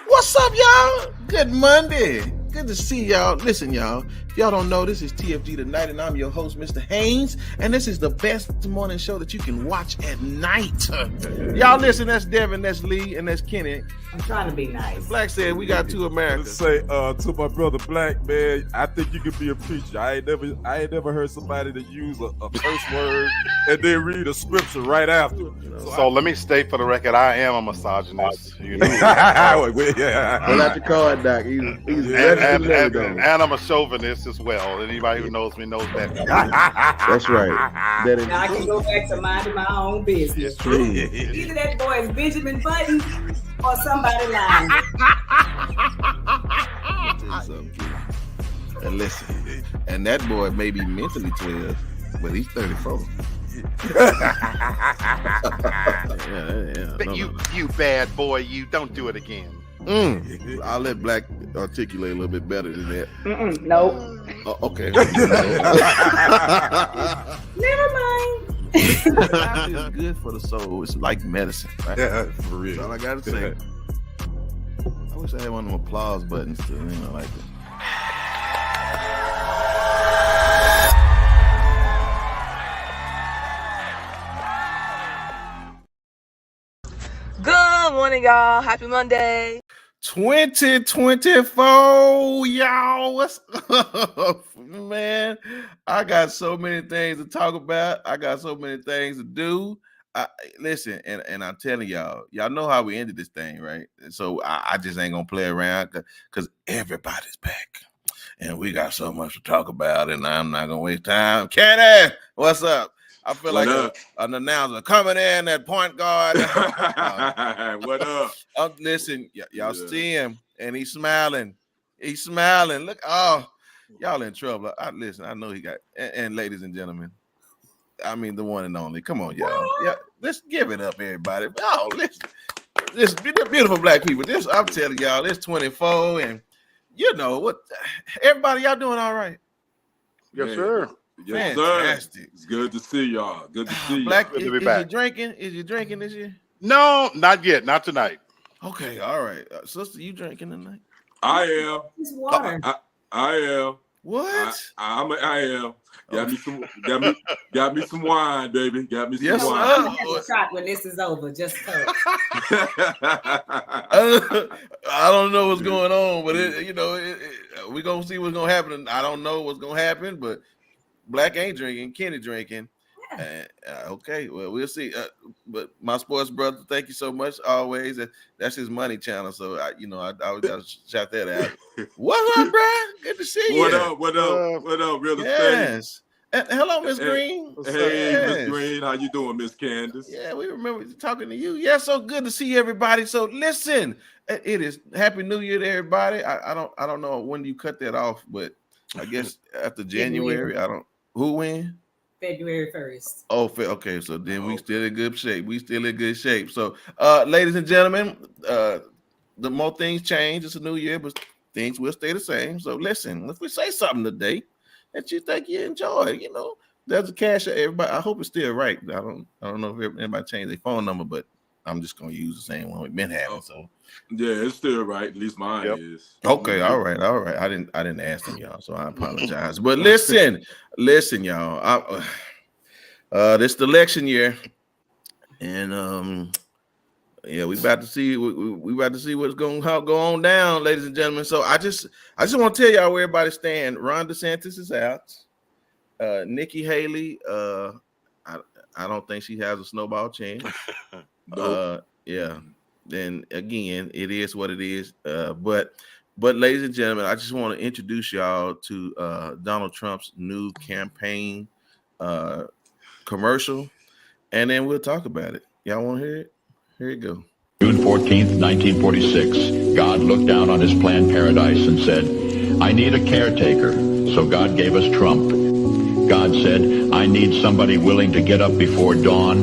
What's up, y'all? Good Monday. Good to see y'all. Listen, y'all. If y'all don't know, this is TFG Tonight, and I'm your host, Mr. Haynes. And this is the best morning show that you can watch at night. Y'all listen, that's Devin, that's Lee, and that's Kenny. I'm trying to be nice. Black said we got two Americans. Let's say to my brother Black, man, I think you could be a preacher. I ain't never heard somebody to use a first word and then read a scripture right after. So let me state for the record, I am a misogynist. You know? Yeah. Pull out your card, Doc. He's and I'm a chauvinist as well. Anybody who knows me knows that. That's right. Now I can go back to minding my own business. Either that boy is Benjamin Button or somebody lying. And listen, and that boy may be mentally 12, but he's 34. But you bad boy, you don't do it again. I'll let Black articulate a little bit better than that. Nope. Okay. Never mind. It's good for the soul. It's like medicine, right? Yeah, for real. That's all I gotta say. I wish I had one of them applause buttons to, like that. Good morning, y'all. Happy Monday. 2024, y'all. What's up, man? I got so many things to talk about. I got so many things to do. Listen, and I'm telling y'all know how we ended this thing, right? So I just ain't gonna play around because everybody's back. And we got so much to talk about, and I'm not gonna waste time. Kenny, what's up? I feel like an announcer coming in at point guard. What up? Listen, y'all see him, and he's smiling. He's smiling. Look, y'all in trouble. Listen, I know he got. And ladies and gentlemen, I mean the one and only. Come on, y'all. Yeah, let's give it up, everybody. Oh, listen, this beautiful black people. I'm telling y'all, this 24, and you know what? Everybody, y'all doing all right? Yes, sir. Yes, fantastic. Sir. It's good to see y'all. Good to see Black, y'all. is you drinking? Is you drinking this year? No, not yet. Not tonight. Okay, all right. Sister, you drinking tonight? I am. It's water. I am. What? I am. Got me some wine, baby. Got me some wine. I'm gonna have a shot when this is over. Just so. I don't know what's going on, but we're gonna see what's gonna happen. I don't know what's gonna happen, but Black ain't drinking, Kenny drinking. Yeah. Okay, well, we'll see. But my sports brother, thank you so much. Always, that's his money channel. So I always gotta shout that out. What's up, bro? Good to see you. What up? Real estate. Yes. Hello, Miss Green. Hey, Miss Green, how you doing, Miss Candace? Yeah, we remember talking to you. Yeah, so good to see everybody. So listen, it is Happy New Year to everybody. I don't know when you cut that off, but I guess after January, who win? February 1st. Oh, okay. So then we still in good shape. So, ladies and gentlemen, the more things change, it's a new year, but things will stay the same. So listen, if we say something today that you think you enjoy, there's a cash at everybody. I hope it's still right. I don't know if anybody changed their phone number, but I'm just gonna use the same one we've been having. So yeah, it's still right. At least mine is. Okay, all right. I didn't ask them, y'all, so I apologize. But listen, y'all. This the election year, and we about to see what's going to go on down, ladies and gentlemen. So I just want to tell y'all where everybody stand. Ron DeSantis is out. Nikki Haley, I don't think she has a snowball chance. Nope. Yeah. Then again, it is what it is. But ladies and gentlemen, I just want to introduce y'all to Donald Trump's new campaign commercial, and then we'll talk about it. Y'all want to hear it? Here you go. June 14th, 1946, God looked down on his planned paradise and said, I need a caretaker. So God gave us Trump. God said, I need somebody willing to get up before dawn,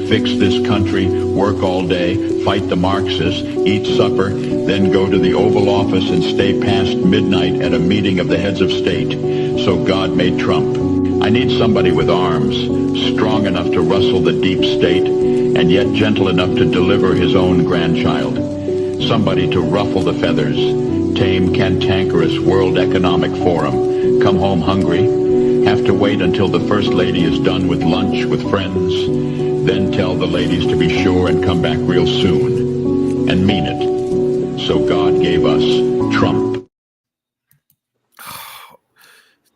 fix this country, work all day, fight the Marxists, eat supper, then go to the Oval Office and stay past midnight at a meeting of the heads of state. So God made Trump. I need somebody with arms, strong enough to rustle the deep state, and yet gentle enough to deliver his own grandchild. somebody to ruffle the feathers, tame cantankerous World Economic Forum, come home hungry, have to wait until the First Lady is done with lunch with friends, then tell the ladies to be sure and come back real soon, and mean it. So God gave us Trump.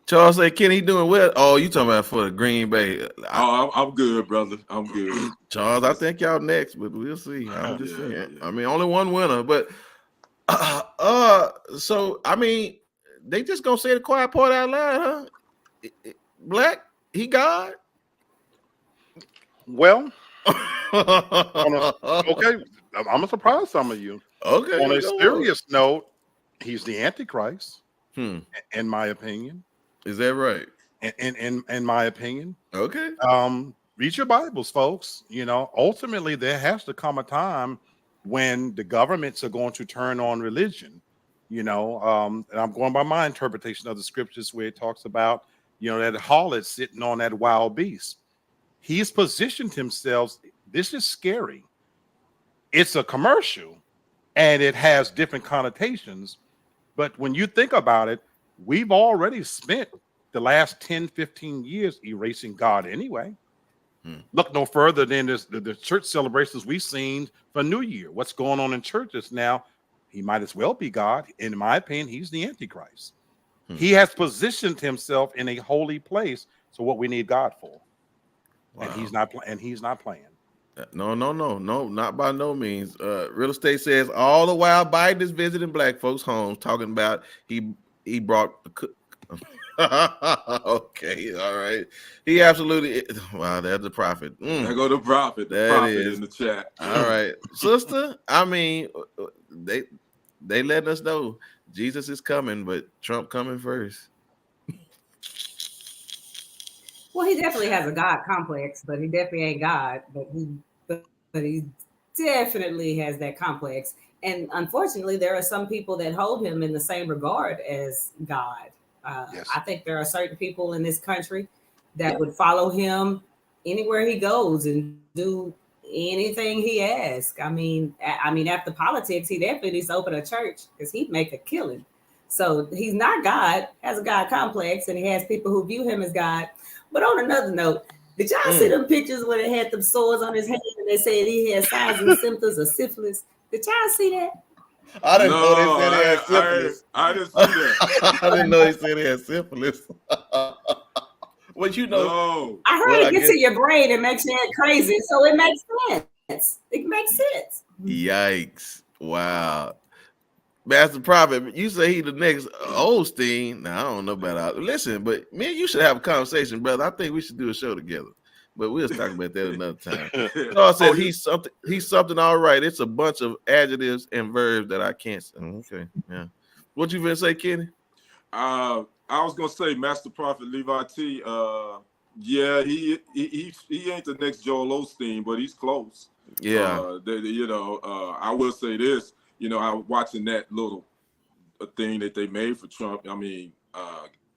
Charles said, Kenny doing well? Oh, you talking about for the Green Bay. I'm good, brother. I'm good. Charles, I think y'all next, but we'll see. I'm just saying. Yeah. I mean, only one winner, but so I mean, they just gonna say the quiet part out loud, huh? Black, he God? Well, okay, I'm gonna surprise some of you. Okay. On a serious note, he's the Antichrist, in my opinion. Is that right? In my opinion. Okay. Read your Bibles, folks. You know, ultimately there has to come a time when the governments are going to turn on religion. You know, and I'm going by my interpretation of the scriptures where it talks about, you know, that harlot sitting on that wild beast. He's positioned himself. This is scary. It's a commercial and it has different connotations. But when you think about it, we've already spent the last 10, 15 years erasing God anyway. Look no further than the church celebrations we've seen for New Year. What's going on in churches now? He might as well be God. In my opinion, he's the Antichrist. He has positioned himself in a holy place. So what we need God for? Wow. And he's not playing. No, not by no means. Real estate says all the while Biden is visiting black folks' homes, talking about he brought. Okay, all right. He absolutely. Wow, that's the prophet. There go the prophet. The prophet is in the chat. All right, sister. I mean, they letting us know Jesus is coming, but Trump coming first. Well, he definitely has a God complex, but he definitely ain't God. But he definitely has that complex. And unfortunately, there are some people that hold him in the same regard as God. Yes. I think there are certain people in this country that would follow him anywhere he goes and do anything he asks. I mean, after politics, he definitely needs to open a church because he'd make a killing. So he's not God, has a God complex, and he has people who view him as God. But on another note, did y'all see them pictures where they had them sores on his hand and they said he had signs and symptoms of syphilis? Did y'all see that? I didn't know they said they had syphilis. I didn't see that. I didn't know they said they had syphilis. Well, you know, no. I heard it gets to your brain and makes you act crazy, so it makes sense. It makes sense. Yikes! Wow, Master Prophet, you say he the next Osteen. Now I don't know about listen, but me and you should have a conversation, brother. I think we should do a show together. But we'll talk about that another time. Charles said he's something all right. It's a bunch of adjectives and verbs that I can't say. Okay, yeah. What you gonna say, Kenny? I was gonna say Master Prophet Levi T. Yeah, he ain't the next Joel Osteen, but he's close. Yeah. I will say this. You know, I was watching that little thing that they made for Trump. I mean,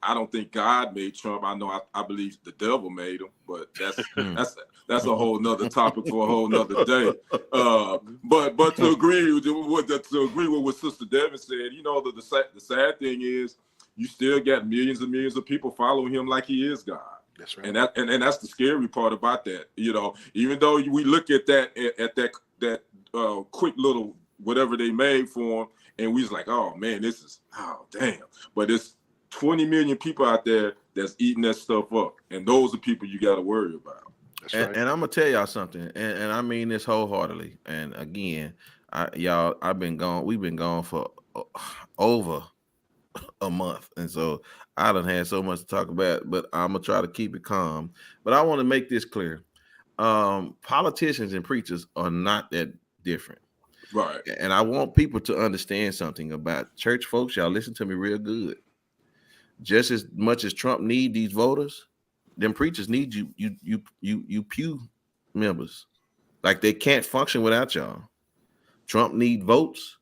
I don't think God made Trump. I believe the devil made him, but that's a whole nother topic for a whole nother day. But to agree with what Sister Devin said, you know, the sad thing is you still got millions and millions of people following him like he is God. That's right. And that's the scary part about that. You know, even though we look at that quick little whatever they made for him, and we was like, oh man, damn. But it's 20 million people out there that's eating that stuff up, and those are people you got to worry about. That's right. And I'm gonna tell y'all something, and I mean this wholeheartedly. And again, we've been gone for over a month, and so I done had so much to talk about. But I'm gonna try to keep it calm. But I want to make this clear: politicians and preachers are not that different. Right. And I want people to understand something about church folks. Y'all listen to me real good. Just as much as Trump need these voters, them preachers need you pew members. Like they can't function without y'all. Trump need votes.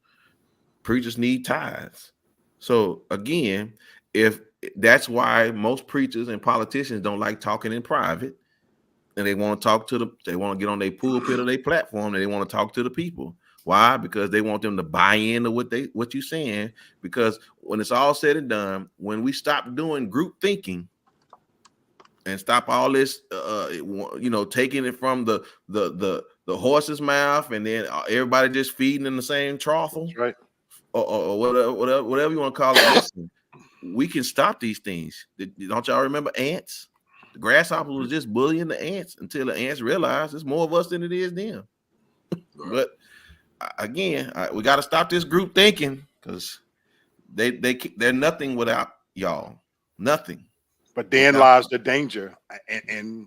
Preachers need tithes. So again, if that's why most preachers and politicians don't like talking in private, and they want to talk to they want to get on their pulpit or their platform, and they want to talk to the people. Why? Because they want them to buy into what you're saying. Because when it's all said and done, when we stop doing group thinking and stop all this, taking it from the horse's mouth, and then everybody just feeding in the same trough, right, or whatever you want to call it. Listen, we can stop these things. Don't y'all remember ants? The grasshoppers was just bullying the ants until the ants realized it's more of us than it is them. But again, we got to stop this group thinking, because they're nothing without y'all. Nothing. But then lies the danger, and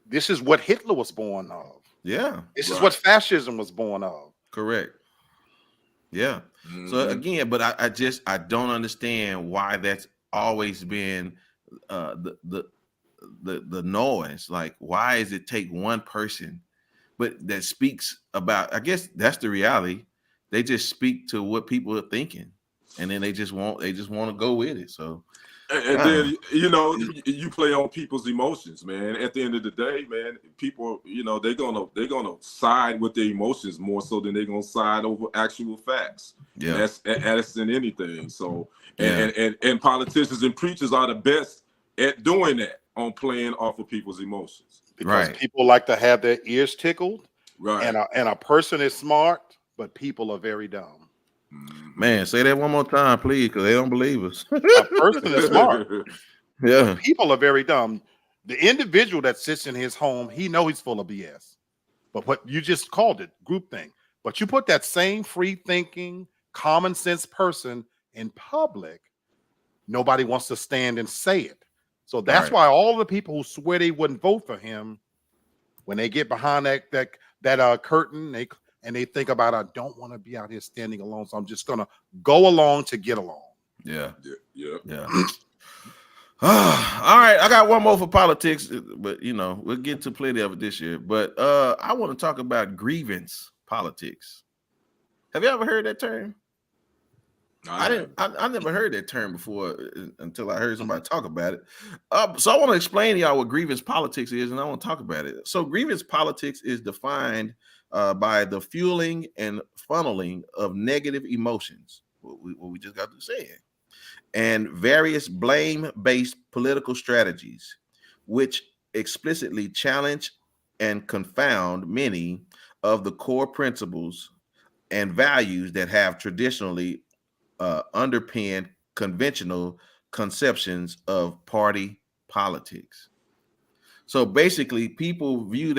this is what Hitler was born of. Yeah, this is what fascism was born of. Correct. Yeah. Mm-hmm. So again, but I don't understand why that's always been the noise. Like, why does it take one person, but that speaks about? I guess that's the reality. They just speak to what people are thinking, and then they just want to go with it. So. And then, you play on people's emotions, man. At the end of the day, man, people, they're gonna side with their emotions more so than they're gonna side over actual facts. Yeah, that's in anything. So, and politicians and preachers are the best at doing that, on playing off of people's emotions. Because people like to have their ears tickled. Right. And a person is smart, but people are very dumb. Man, say that one more time, please, because they don't believe us. A person is smart. Yeah. People are very dumb. The individual that sits in his home, he knows he's full of BS. But what you just called it, groupthink. But you put that same free thinking, common sense person in public, nobody wants to stand and say it. So that's why all the people who swear they wouldn't vote for him, when they get behind that curtain, they think about, I don't want to be out here standing alone, so I'm just gonna go along to get along. Yeah. All right, I got one more for politics, but we'll get to plenty of it this year. But I want to talk about grievance politics. Have you ever heard that term? I never heard that term before until I heard somebody talk about it. So I want to explain to y'all what grievance politics is, and I want to talk about it. So grievance politics is defined by the fueling and funneling of negative emotions, what we just got to say, and various blame-based political strategies, which explicitly challenge and confound many of the core principles and values that have traditionally underpinned conventional conceptions of party politics. So basically, people view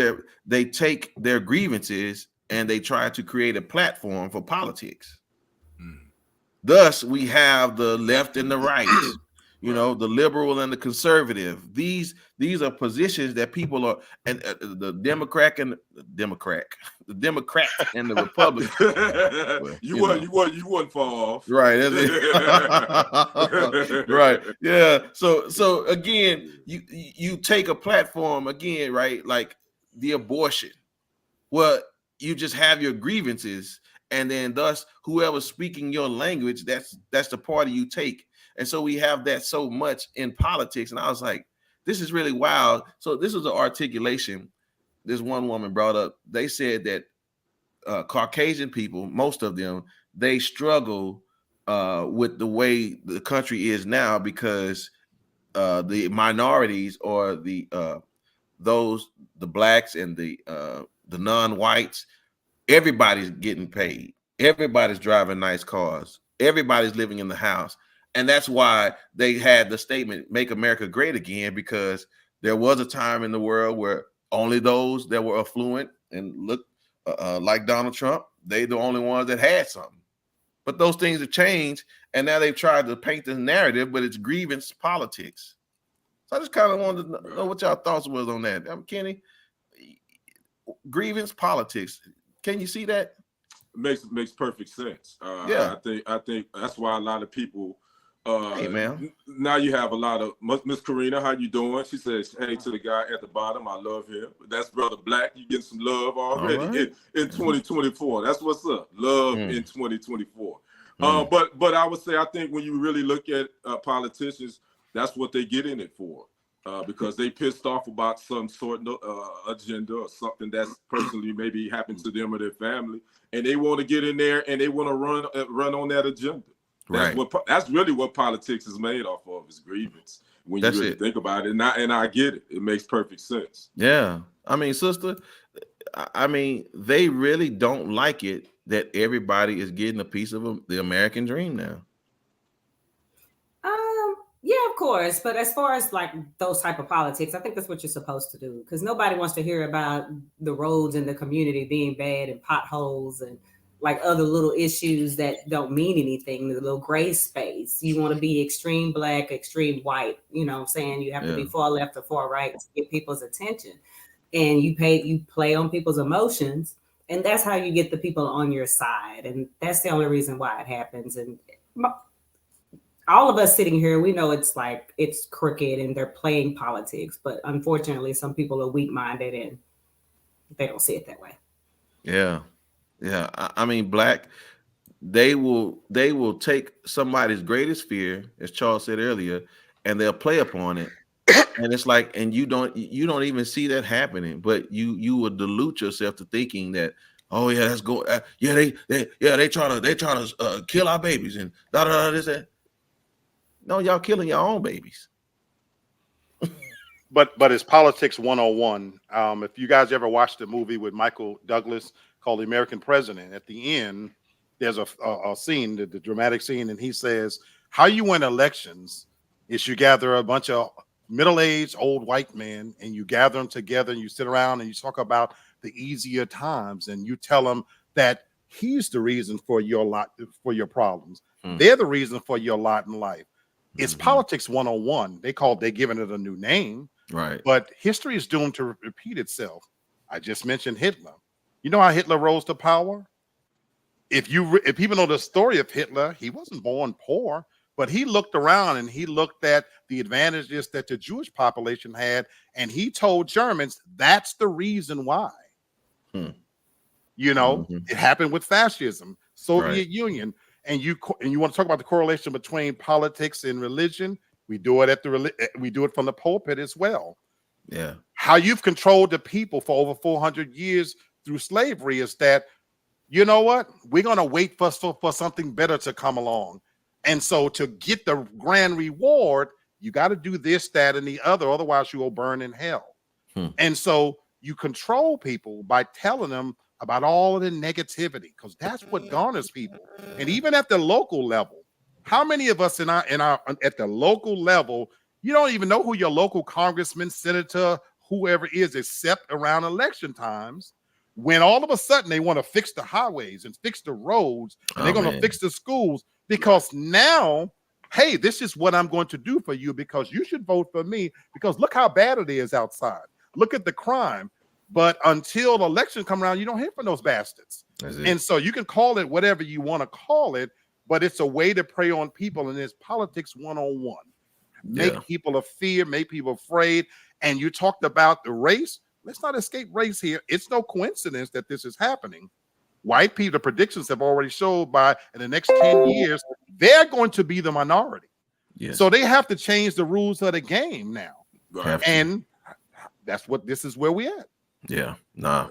they take their grievances and they try to create a platform for politics. Thus, we have the left and the right, the liberal and the conservative. These are positions that people are, and the Democrat and the Republican. You wasn't far off. Right. Right. Yeah. So again, you take a platform again, right? Like the abortion. Well, you just have your grievances, and then thus whoever's speaking your language, that's the party you take. And so we have that so much in politics. And I was like, this is really wild. So this was an articulation this one woman brought up. They said that Caucasian people, most of them, they struggle with the way the country is now, because the minorities, or the blacks and the non-whites, everybody's getting paid. Everybody's driving nice cars. Everybody's living in the house. And that's why they had the statement, "Make America Great Again," because there was a time in the world where only those that were affluent and looked like Donald Trump, they the only ones that had something. But those things have changed, and now they've tried to paint this narrative, but it's grievance politics. So I just kind of wanted to know what y'all thoughts was on that. Kenny, grievance politics. Can you see that? Makes perfect sense. Yeah, I think that's why a lot of people. Hey man, now you have a lot of Miss Karina. How you doing? She says, "Hey to the guy at the bottom. I love him." That's Brother Black. You getting some love already in 2024. That's what's up. Love in 2024. But I would say, I think when you really look at politicians, that's what they get in it for. because they pissed off about some sort of agenda or something that's personally maybe happened to them or their family, and they want to get in there and they want to run on that agenda. That's Right. That's really what politics is made off of, is grievance. When you really think about it, and I get it. It makes perfect sense. Yeah. I mean, sister, I mean, they really don't like it that everybody is getting a piece of the American dream now. Yeah, of course. But as far as like those type of politics, I think that's what you're supposed to do, because nobody wants to hear about the roads in the community being bad and potholes and like other little issues that don't mean anything, the little gray space. You want to be extreme black, extreme white, you know what I'm saying? You have to be far left or far right to get people's attention. And you play on people's emotions, and that's how you get the people on your side. And that's the only reason why it happens. And all of us sitting here, we know it's crooked and they're playing politics, but unfortunately some people are weak-minded and they don't see it that way. Yeah. I mean, black, they will take somebody's greatest fear, as Charles said earlier, and they'll play upon it. And it's like, and you don't even see that happening, but you will dilute yourself to thinking that, oh yeah, let's go. They try to kill our babies and this that. No, y'all killing your own babies. But it's politics 101. If you guys ever watched the movie with Michael Douglas called The American President, at the end, there's a scene, the dramatic scene, and he says, how you win elections is you gather a bunch of middle-aged old white men and you gather them together and you sit around and you talk about the easier times and you tell them that he's the reason for your problems. They're the reason for your lot in life. It's politics 101. They're giving it a new name. Right. But history is doomed to repeat itself. I just mentioned Hitler. You know how Hitler rose to power? If people know the story of Hitler, he wasn't born poor, but he looked around and he looked at the advantages that the Jewish population had, and he told Germans that's the reason why. You know, it happened with fascism, Soviet Union. And you want to talk about the correlation between politics and religion? We do it we do it from the pulpit as well. Yeah. How you've controlled the people for over 400 years through slavery is that, you know what? We're going to wait for something better to come along. And so to get the grand reward, you got to do this, that, and the other. Otherwise, you will burn in hell. And so you control people by telling them about all of the negativity, because that's what garners people. And even at the local level, how many of us at the local level, you don't even know who your local congressman, senator, whoever is, except around election times, when all of a sudden they want to fix the highways and fix the roads and they're going to fix the schools, because now, hey, this is what I'm going to do for you because you should vote for me, because look how bad it is outside. Look at the crime. But until the election come around, you don't hear from those bastards. And so you can call it whatever you want to call it, but it's a way to prey on people, and it's politics 101. Make people of fear, make people afraid. And you talked about the race. Let's not escape race here. It's no coincidence that this is happening. White people, the predictions have already showed by in the next 10 years, they're going to be the minority. So they have to change the rules of the game now. And this is where we at. Yeah, yeah.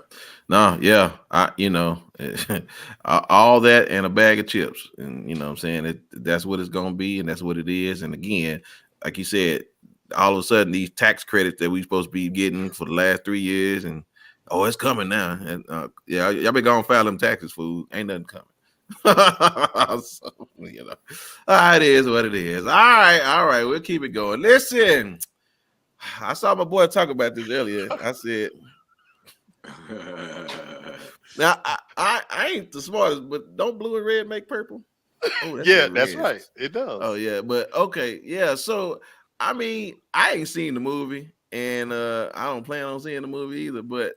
All that and a bag of chips, and you know what I'm saying, that's what it's gonna be, and that's what it is. And again, like you said, all of a sudden these tax credits that we supposed to be getting for the last 3 years, and it's coming now. And y'all been gonna file them taxes, fool. Ain't nothing coming. So, you know, it is what it is. All right, we'll keep it going. Listen, I saw my boy talk about this earlier. I said, now I ain't the smartest, but don't blue and red make purple? That's right. It does. Oh yeah, but okay, yeah. So I mean, I ain't seen the movie, and I don't plan on seeing the movie either. But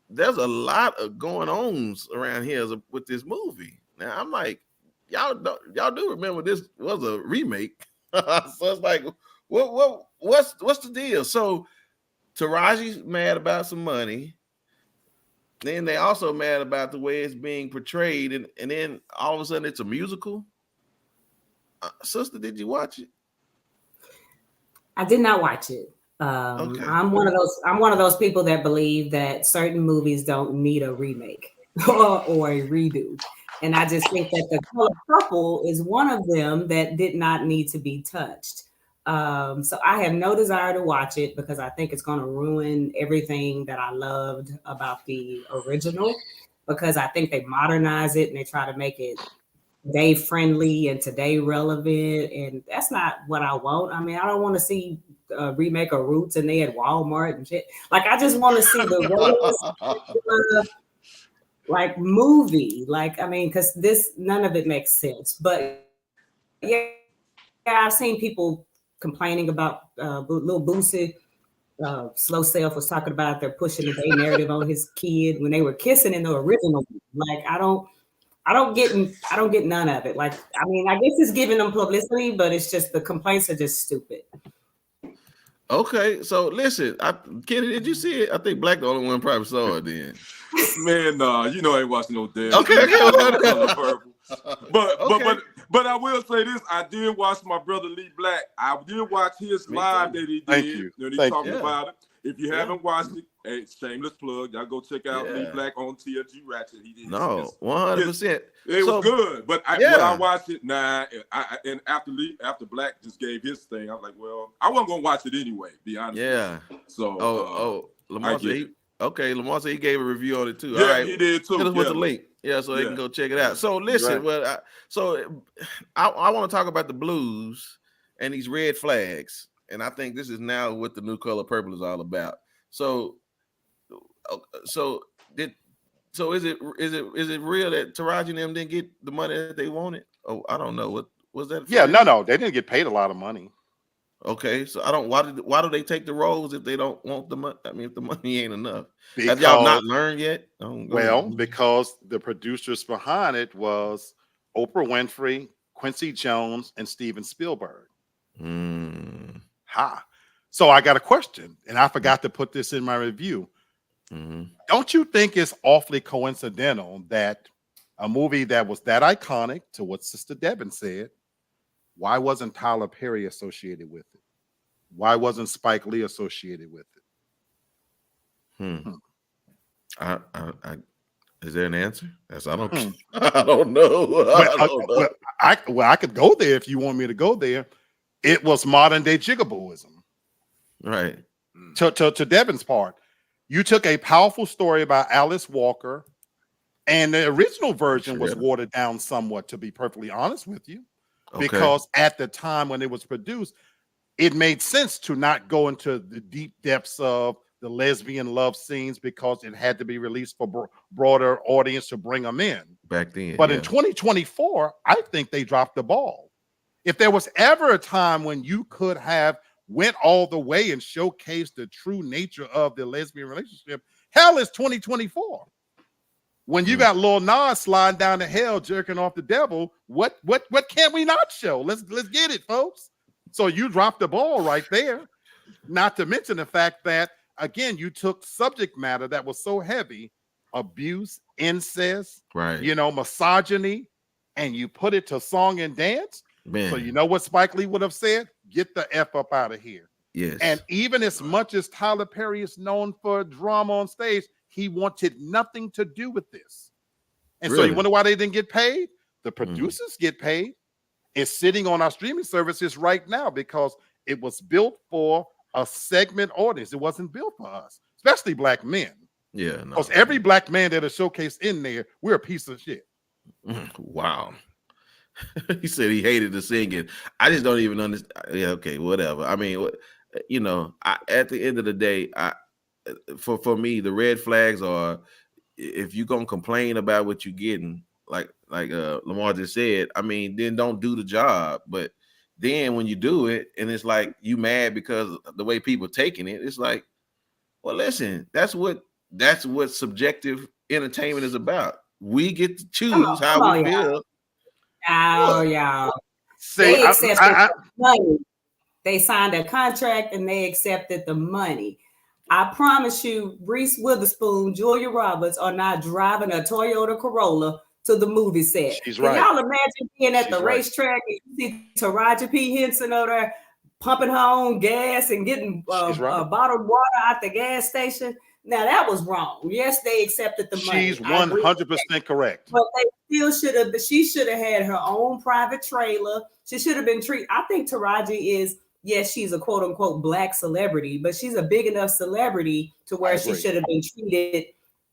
there's a lot of going ons around here with this movie. Now I'm like, y'all do remember this was a remake? So it's like, what's the deal? So Taraji's mad about some money. Then they also mad about the way it's being portrayed, and then all of a sudden it's a musical. Sister, did you watch it? I did not watch it. Okay. I'm one of those people that believe that certain movies don't need a remake or a redo. And I just think that The Color Purple is one of them that did not need to be touched. So I have no desire to watch it because I think it's going to ruin everything that I loved about the original, because I think they modernize it and they try to make it today friendly and today relevant, and that's not what I want. I mean, I don't want to see a remake of Roots and they at Walmart and shit. Like, I just want to see the like movie. Like, I mean, because none of it makes sense. But yeah, I've seen people complaining about Lil Boosie. Slow Self was talking about they're pushing the gay narrative on his kid when they were kissing in the original. Like, I don't get none of it. Like, I mean, I guess it's giving them publicity, but it's just the complaints are just stupid. Okay, so listen, Kenny, did you see it? I think Black the only one probably saw it then. Man, you know I ain't watching no damn. Okay. Color Purple. Okay. But I will say this: I did watch my brother Lee Black. I did watch his Me live too. that he did. Thank you. When he Thank talked you. about it. If you haven't watched it, hey, shameless plug. Y'all go check out Lee Yeah. Black on TFG Ratchet. He did. No, 100%. It So- was good, but when Yeah. I watched it, and after Black just gave his thing, I was like, well, I wasn't gonna watch it anyway. Be honest. Yeah. So, Lamar I said get he, okay. Lamar said he gave a review on it too. yeah, All right, he did too. hit us with the Yeah. link. Yeah, so they can Yeah. go check it out. So listen, Right. well, I want to talk about the blues and these red flags, and I think this is now what the New Color Purple is all about. So is it real that Taraji and them didn't get the money that they wanted? Oh, I don't know. What was that? Yeah, no, they didn't get paid a lot of money. Okay, so why do they take the roles if they don't want the money? I mean, if the money ain't enough, have y'all not learned yet? Oh, go Well, ahead. because the producers behind it was Oprah Winfrey, Quincy Jones, and Steven Spielberg. Ha. So I got a question, and I forgot to put this in my review. Don't you think it's awfully coincidental that a movie that was that iconic, to what Sister Devin said, why wasn't Tyler Perry associated with it? Why wasn't Spike Lee associated with it? Is there an answer? Yes, I don't. I don't know. I could go there if you want me to go there. It was modern day jigabooism. Right. To Devin's part, you took a powerful story about Alice Walker, and the original version was watered down somewhat, to be perfectly honest with you, because at the time when it was produced, it made sense to not go into the deep depths of the lesbian love scenes because it had to be released for broader audience to bring them in back then. But in 2024, I think they dropped the ball. If there was ever a time when you could have went all the way and showcased the true nature of the lesbian relationship, hell, it's 2024. When you got Lil Nas sliding down the hell, jerking off the devil, what can we not show? Let's get it, folks. So you dropped the ball right there. Not to mention the fact that, again, you took subject matter that was so heavy, abuse, incest, right, misogyny, and you put it to song and dance. Man. So you know what Spike Lee would have said? Get the F up out of here. Yes. And even as much as Tyler Perry is known for drama on stage, he wanted nothing to do with this. And so you wonder why they didn't get paid? The producers get paid. It's sitting on our streaming services right now because it was built for a segment audience. It wasn't built for us, especially black men. Yeah. Because every black man that is showcased in there, we're a piece of shit. Wow. He said he hated the singing. I just don't even understand. Yeah, okay, whatever. I mean, at the end of the day, for me, the red flags are if you're gonna complain about what you're getting, like Lamar just said, I mean, then don't do the job. But then when you do it, and it's like you mad because of the way people taking it, it's like, well, listen, that's what subjective entertainment is about. We get to choose how we feel. Y'all. They accepted the money. They signed a contract and they accepted the money. I promise you, Reese Witherspoon, Julia Roberts are not driving a Toyota Corolla to the movie set. She's Can right. y'all imagine being at the racetrack and you see Taraji P. Henson over there pumping her own gas and getting She's right. bottled water at the gas station. Now that was wrong. Yes, they accepted the money. She's 100% correct. But they still should have. She should have had her own private trailer. She should have been treated. I think Taraji is. Yes, she's a quote unquote black celebrity, but she's a big enough celebrity to where she should have been treated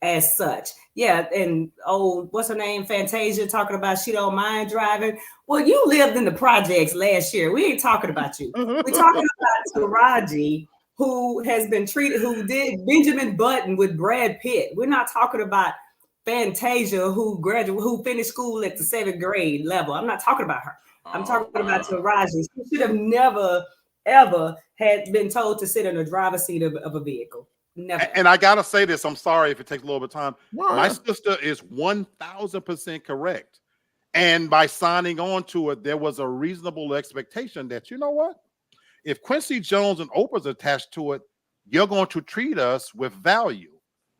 as such. Yeah, and what's her name? Fantasia talking about she don't mind driving. Well, you lived in the projects last year. We ain't talking about you. We're talking about Taraji, who has been treated, who did Benjamin Button with Brad Pitt. We're not talking about Fantasia, who finished school at the 7th grade level. I'm not talking about her. I'm talking about Taraji. She should have never, ever had been told to sit in the driver's seat of a vehicle. Never. And I gotta say this. I'm sorry if it takes a little bit of time. Wow. My sister is 1,000% correct. And by signing on to it, there was a reasonable expectation that, you know what? If Quincy Jones and Oprah's attached to it, you're going to treat us with value.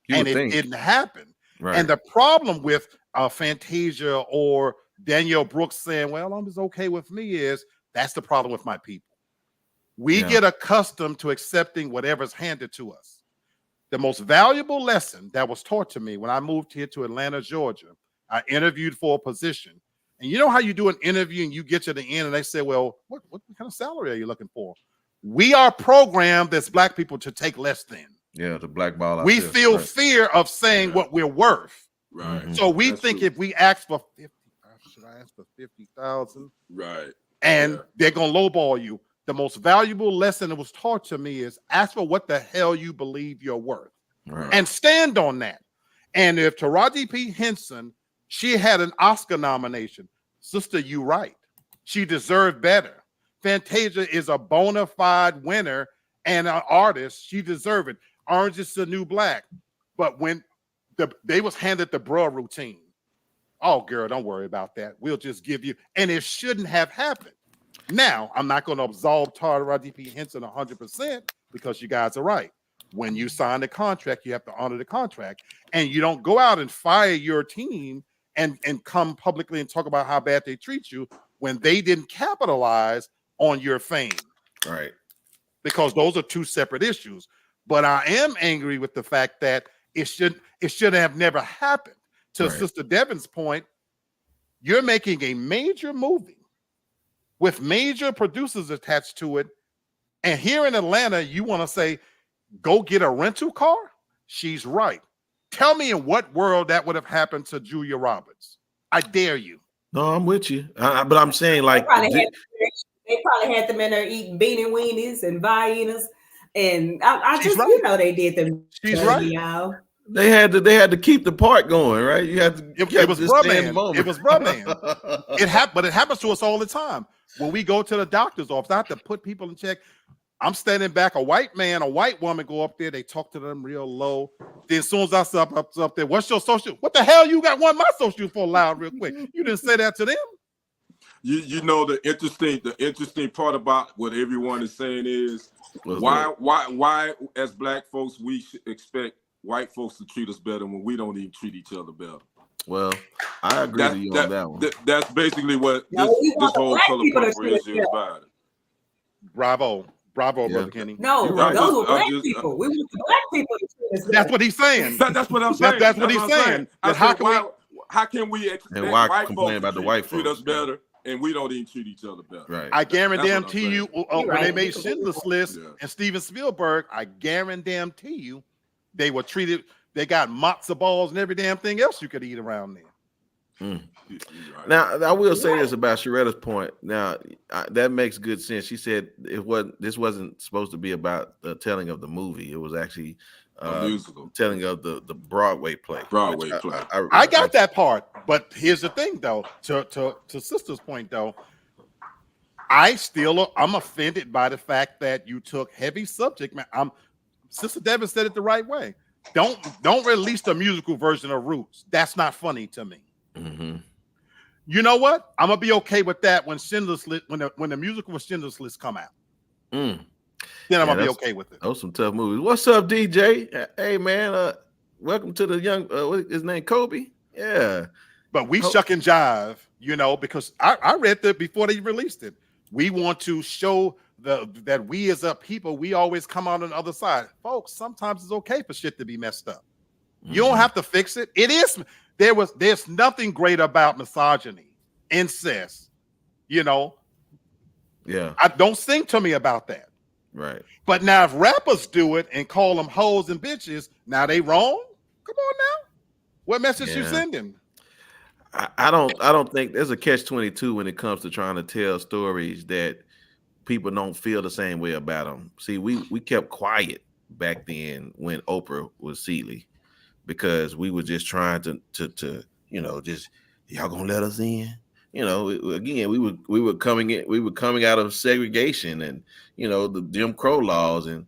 And it didn't happen. Right. And the problem with Fantasia or Danielle Brooks saying, well, I'm just okay with me, is that's the problem with my people. We get accustomed to accepting whatever's handed to us. The most valuable lesson that was taught to me when I moved here to Atlanta, Georgia, I interviewed for a position. And you know how you do an interview and you get to the end and they say, well, what kind of salary are you looking for? We are programmed as Black people to take less than. Yeah, the blackball. We feel fear of saying what we're worth. Right. So we think if we ask for 50, should I ask for 50,000? Right. And they're going to lowball you. The most valuable lesson that was taught to me is ask for what the hell you believe you're worth. Right. And stand on that. And if Taraji P. Henson, she had an Oscar nomination, sister, you right. She deserved better. Fantasia is a bona fide winner and an artist. She deserved it. Orange is the New Black. But when they was handed the bruh routine, oh, girl, don't worry about that. We'll just give you, and it shouldn't have happened. Now, I'm not going to absolve Taraji P. Henson 100% because you guys are right. When you sign the contract, you have to honor the contract. And you don't go out and fire your team and come publicly and talk about how bad they treat you when they didn't capitalize on your fame. Right. Because those are two separate issues. But I am angry with the fact that it should have never happened. To Sister Devin's point, you're making a major movie with major producers attached to it. And here in Atlanta, you want to say, go get a rental car? She's right. Tell me in what world that would have happened to Julia Roberts. I dare you. No, I'm with you. But I'm saying, like, they probably had them in there eating beanie weenies and Viennas. And I just, you know, they did them. She's right. Y'all. They had to keep the part going, right? You had to. It was bruh man. It was bruh man. But it happens to us all the time. When we go to the doctor's office, I have to put people in check. I'm standing back, a white man, a white woman go up there. They talk to them real low. Then as soon as I step up there, what's your social? What the hell you got one my social for loud real quick? You didn't say that to them. You know the interesting part about what everyone is saying is why as Black folks we should expect white folks to treat us better when we don't even treat each other better. Well, I agree with you on that one. That's basically what this whole color appropriation is about. Bravo, Brother Kenny. No, right. those were Black people. We want the Black people to treat us better. That's what he's saying. That's what I'm saying. That's what he's saying. How can we expect white folks about the white treat us better and we don't even treat each other better? Right. I guarantee you, when they made Schindler's List and Steven Spielberg, I guarantee you, they were treated. They got matzo balls and every damn thing else you could eat around there. Now, I will say this about Sharetta's point. Now, that makes good sense. She said this wasn't supposed to be about the telling of the movie. It was actually musical telling of the Broadway play. I got that part, but here's the thing, though. To Sister's point, though, I'm offended by the fact that you took heavy subject matter. Sister Devin said it the right way. Don't release the musical version of Roots. That's not funny to me. Mm-hmm. You know what? I'm gonna be okay with that when Schindler's List, when the musical of Schindler's List come out. Then I'm gonna be okay with it. Those some tough movies. What's up, DJ? Hey man, welcome to the young. What's his name? Kobe. Yeah. But we shuck and jive, because I read that before they released it. We want to show that we as a people, we always come out on the other side. Folks, sometimes it's okay for shit to be messed up. You don't have to fix it. It is. There's nothing great about misogyny, incest. You know. Yeah. I don't sing to me about that. Right. But now if rappers do it and call them hoes and bitches, now they wrong? Come on now. What message you sending? I don't think there's a catch-22 when it comes to trying to tell stories that people don't feel the same way about them. See, we kept quiet back then when Oprah was Seeley, because we were just trying to just, y'all gonna let us in? Again, we were coming out of segregation and the Jim Crow laws, and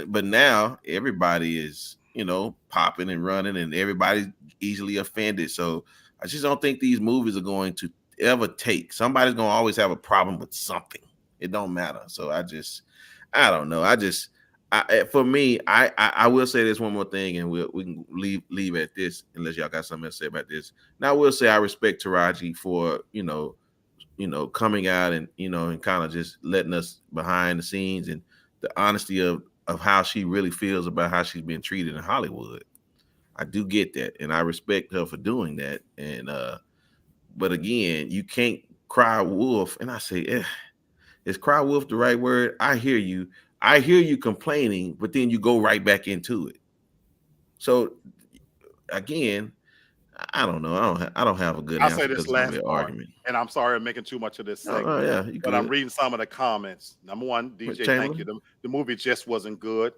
but now everybody is popping and running, and everybody's easily offended. So I just don't think these movies are going to ever take. Somebody's gonna always have a problem with something. It don't matter. So I don't know. For me, I will say this one more thing, and we can leave at this unless y'all got something else to say about this. Now I will say I respect Taraji for coming out and and kind of just letting us behind the scenes and the honesty of how she really feels about how she's been treated in Hollywood. I do get that, and I respect her for doing that. And but again, you can't cry wolf. And I say, is cry wolf the right word? I hear you. I hear you complaining, but then you go right back into it. So again, I don't know. I don't have a good answer. I'll say this last part, argument. and I'm sorry I'm making too much of this segment. But I'm reading some of the comments. Number one, DJ, thank you. The movie just wasn't good.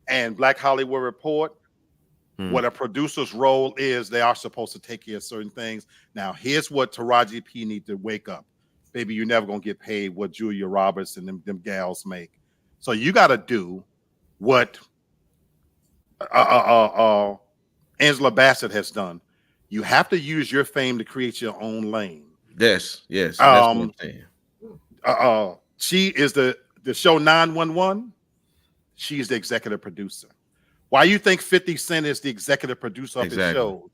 And Black Hollywood Report, what a producer's role is, they are supposed to take care of certain things. Now, here's what Taraji P need to wake up. Baby, you're never going to get paid what Julia Roberts and them gals make. So you got to do what Angela Bassett has done. You have to use your fame to create your own lane. Yes. That's what I'm saying. She is the show 911. She's the executive producer. Why you think 50 Cent is the executive producer of the shows?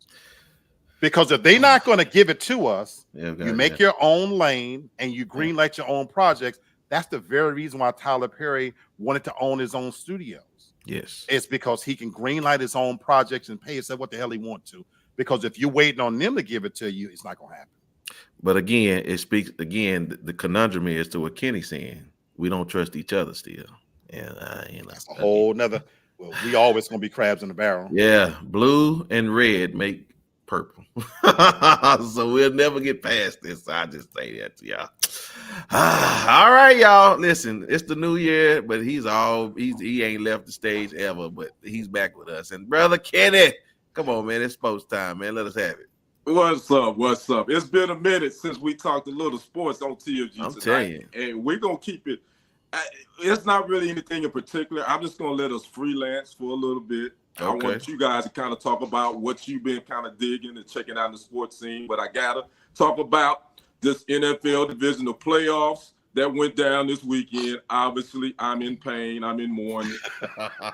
Because if they're not going to give it to us, you make your own lane and you greenlight your own projects. That's the very reason why Tyler Perry wanted to own his own studios. Yes. It's because he can greenlight his own projects and pay us what the hell he wants to. Because if you're waiting on them to give it to you, it's not going to happen. But again, the conundrum is to what Kenny's saying. We don't trust each other still. And that's a whole nother. Well, we always going to be crabs in the barrel. Yeah. Blue and red make purple. So we'll never get past this. I just say that to y'all. All right, y'all. Listen, it's the new year, but he ain't left the stage ever, but he's back with us. And brother Kenny, come on, man. It's sports time, man. Let us have it. What's up? It's been a minute since we talked a little sports on TFG tonight. Telling you. And we're going to keep it. It's not really anything in particular. I'm just going to let us freelance for a little bit. Okay. I want you guys to kind of talk about what you've been kind of digging and checking out in the sports scene. But I got to talk about this NFL divisional playoffs that went down this weekend. Obviously, I'm in pain. I'm in mourning.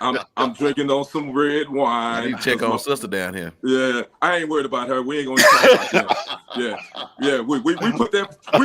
I'm drinking on some red wine. I need to check on sister down here. Yeah, I ain't worried about her. We ain't gonna talk about that. Yeah. We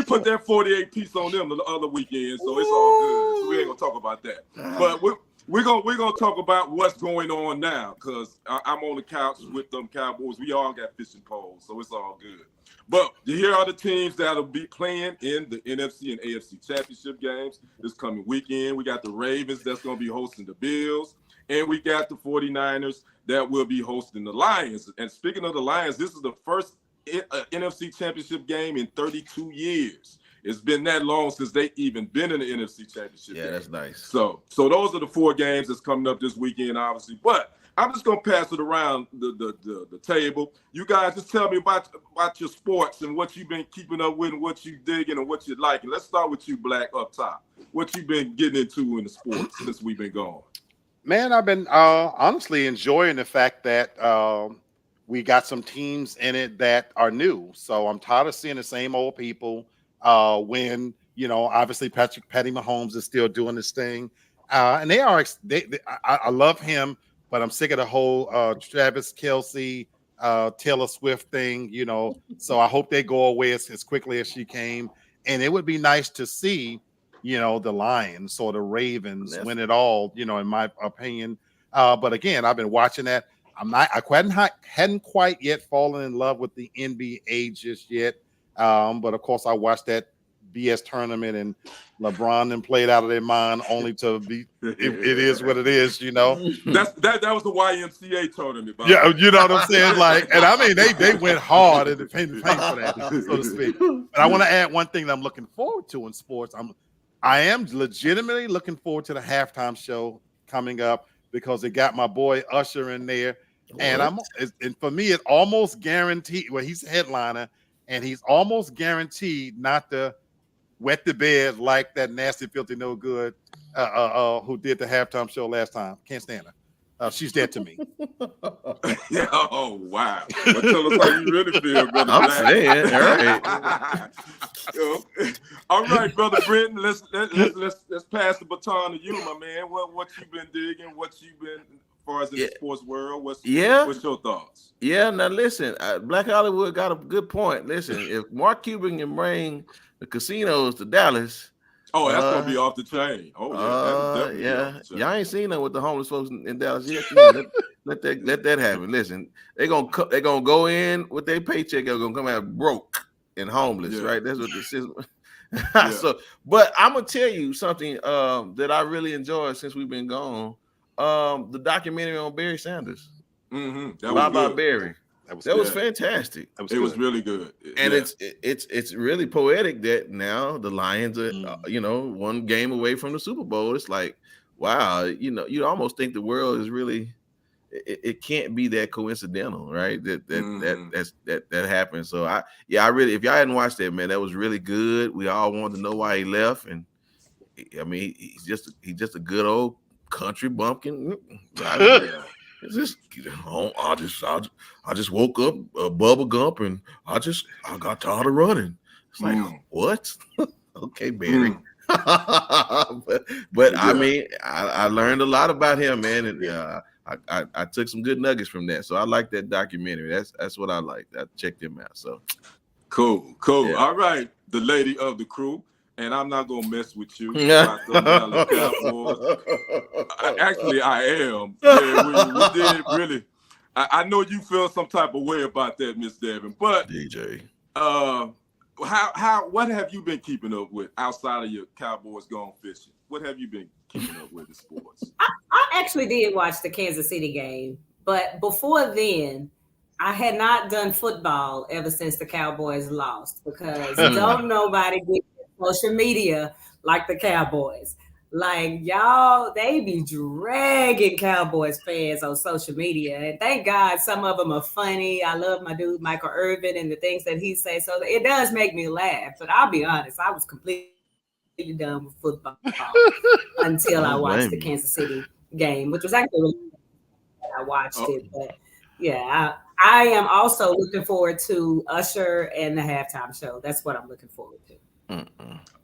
put that 48 piece on them the other weekend, so it's all good. So we ain't gonna talk about that. But we're gonna talk about what's going on now, because I'm on the couch with them Cowboys. We all got fishing poles, so it's all good. But here are the teams that'll be playing in the NFC and AFC championship games this coming weekend. We got the Ravens that's going to be hosting the Bills, and we got the 49ers that will be hosting the Lions. And speaking of the Lions, this is the first NFC championship game in 32 years. It's been that long since they even been in the NFC championship game. That's nice. So those are the 4 games that's coming up this weekend, obviously. But I'm just gonna pass it around the table. You guys just tell me about your sports and what you've been keeping up with and what you digging and what you liking. Let's start with you, Black, up top. What you been getting into in the sports since we've been gone? Man, I've been honestly enjoying the fact that we got some teams in it that are new. So I'm tired of seeing the same old people. When obviously Patty Mahomes is still doing this thing, and I love him. But I'm sick of the whole Travis Kelce, Taylor Swift thing, So I hope they go away as quickly as she came. And it would be nice to see the Lions or the Ravens That's- win it all, in my opinion. But again, I've been watching that. I hadn't quite yet fallen in love with the NBA just yet. But of course, I watched that BS tournament and LeBron then played out of their mind, only to be. It is what it is, That was the YMCA tournament. By Yeah, the way. you know what I'm saying? Like, and I mean, they went hard in the paint for that, so to speak. But I want to add one thing that I'm looking forward to in sports. I am legitimately looking forward to the halftime show coming up because they got my boy Usher in there, and and for me, it's almost guaranteed. Well, he's a headliner, and he's almost guaranteed not to wet the bed like that nasty, filthy, no good who did the halftime show last time. Can't stand her. She's dead to me. Oh wow! Well, tell us how you really feel, brother. I'm Black. saying, all right. All right, brother Brenton. Let's pass the baton to you, my man. What you been digging? What you been as far as in the sports world? What's your thoughts? Yeah. Now listen, Black Hollywood got a good point. Listen, if Mark Cuban can bring the casinos to Dallas. Oh, that's gonna be off the chain. Oh yeah. Y'all ain't seen that with the homeless folks in Dallas yet. Let that happen. Listen, they're gonna go in with their paycheck. They're gonna come out broke and homeless, right? That's what the system. So, but I'm gonna tell you something that I really enjoyed since we've been gone. The documentary on Barry Sanders. Mm-hmm. Bye Bye Barry. That was fantastic. It was really good. And it's really poetic that now the Lions are one game away from the Super Bowl. It's like, wow, you almost think the world is really it can't be that coincidental, right? That happened. So I really, if y'all hadn't watched that, man, that was really good. We all wanted to know why he left, and I mean he's just a good old country bumpkin. It's just, I just woke up Bubba Gump and I got tired of running. It's like, what? Okay, Barry. but I mean, I learned a lot about him, man, and I took some good nuggets from that. So I like that documentary. That's what I like. I checked him out. So cool. Yeah. All right, the lady of the crew. And I'm not gonna mess with you. Actually, I am. Yeah, we did really. I know you feel some type of way about that, Miss Devin. But DJ, what have you been keeping up with outside of your Cowboys gone fishing? What have you been keeping up with in sports? I actually did watch the Kansas City game, but before then, I had not done football ever since the Cowboys lost because don't nobody get social media like the Cowboys. Like y'all, they be dragging Cowboys fans on social media. And thank God some of them are funny. I love my dude Michael Irvin and the things that he says. So it does make me laugh. But I'll be honest, I was completely done with football until I watched the Kansas City game, which was actually really good. I watched it. But yeah, I am also looking forward to Usher and the halftime show. That's what I'm looking forward to.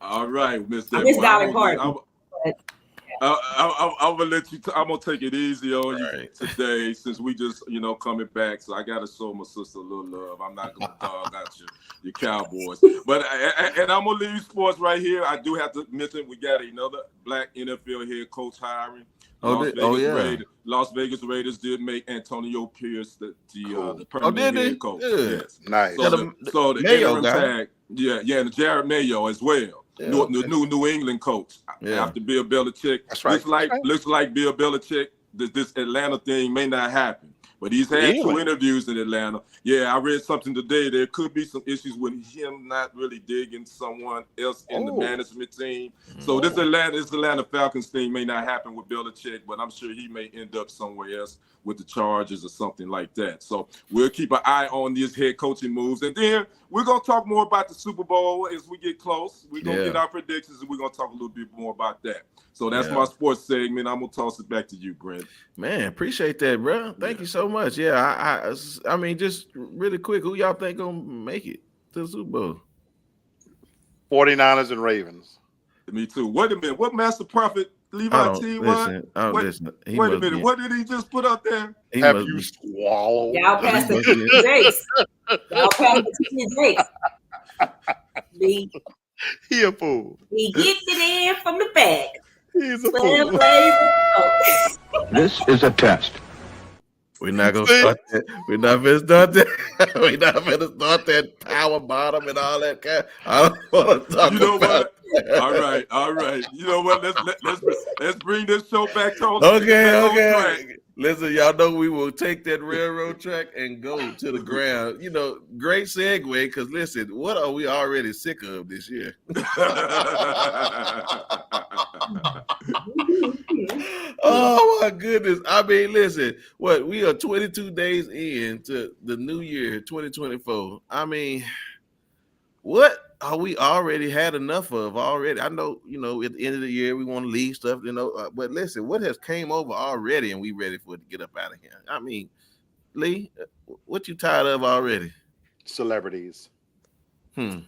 All right, Mr. I miss Dolly Parton. I'm gonna let you. I'm gonna take it easy on you today, since we just coming back. So I gotta show my sister a little love. I'm not gonna dog out your Cowboys, but and I'm gonna leave sports right here. I do have to mention we got another black NFL head coach hiring. Las Vegas Raiders did make Antonio Pierce the permanent head coach. Yes. Nice. So the interim tag, and Jared Mayo as well. The new New England coach after Bill Belichick. That's right. Looks like Bill Belichick. This Atlanta thing may not happen, but he's had 2 interviews in Atlanta. Yeah, I read something today. There could be some issues with him not really digging someone else in the management team. So this Atlanta Falcons thing may not happen with Belichick, but I'm sure he may end up somewhere else with the Chargers or something like that. So we'll keep an eye on these head coaching moves. And then we're going to talk more about the Super Bowl as we get close. We're going to get our predictions, and we're going to talk a little bit more about that. So that's my sports segment. I'm going to toss it back to you, Brent. Man, appreciate that, bro. Thank you so much. Yeah, I mean, just really quick, who y'all think going to make it to the Super Bowl? 49ers and Ravens. Me too. Wait a minute. What Master Prophet Levi T. Wait a minute. What did he just put up there? Have you swallowed? Y'all passed the Jakes. Y'all passed the Jakes. He a fool. He getting it in from the back. He's a fool. Trailblazer. This is a test. We're not gonna See? start that. We're not gonna start that. We're not gonna start that power bottom and all that kind. I don't want to talk You know about what? All right. You know what? Let's bring this show back to on Okay. track. Listen, y'all know we will take that railroad track and go to the ground. You know, great segue. Because listen, what are we already sick of this year? Oh my goodness! I mean, listen. What we are 22 days into the new year, 2024. I mean, what are we already had enough of already? I know, at the end of the year we want to leave stuff, but listen, what has came over already, and we ready for it to get up out of here? I mean, Lee, what you tired of already? Celebrities. Hmm.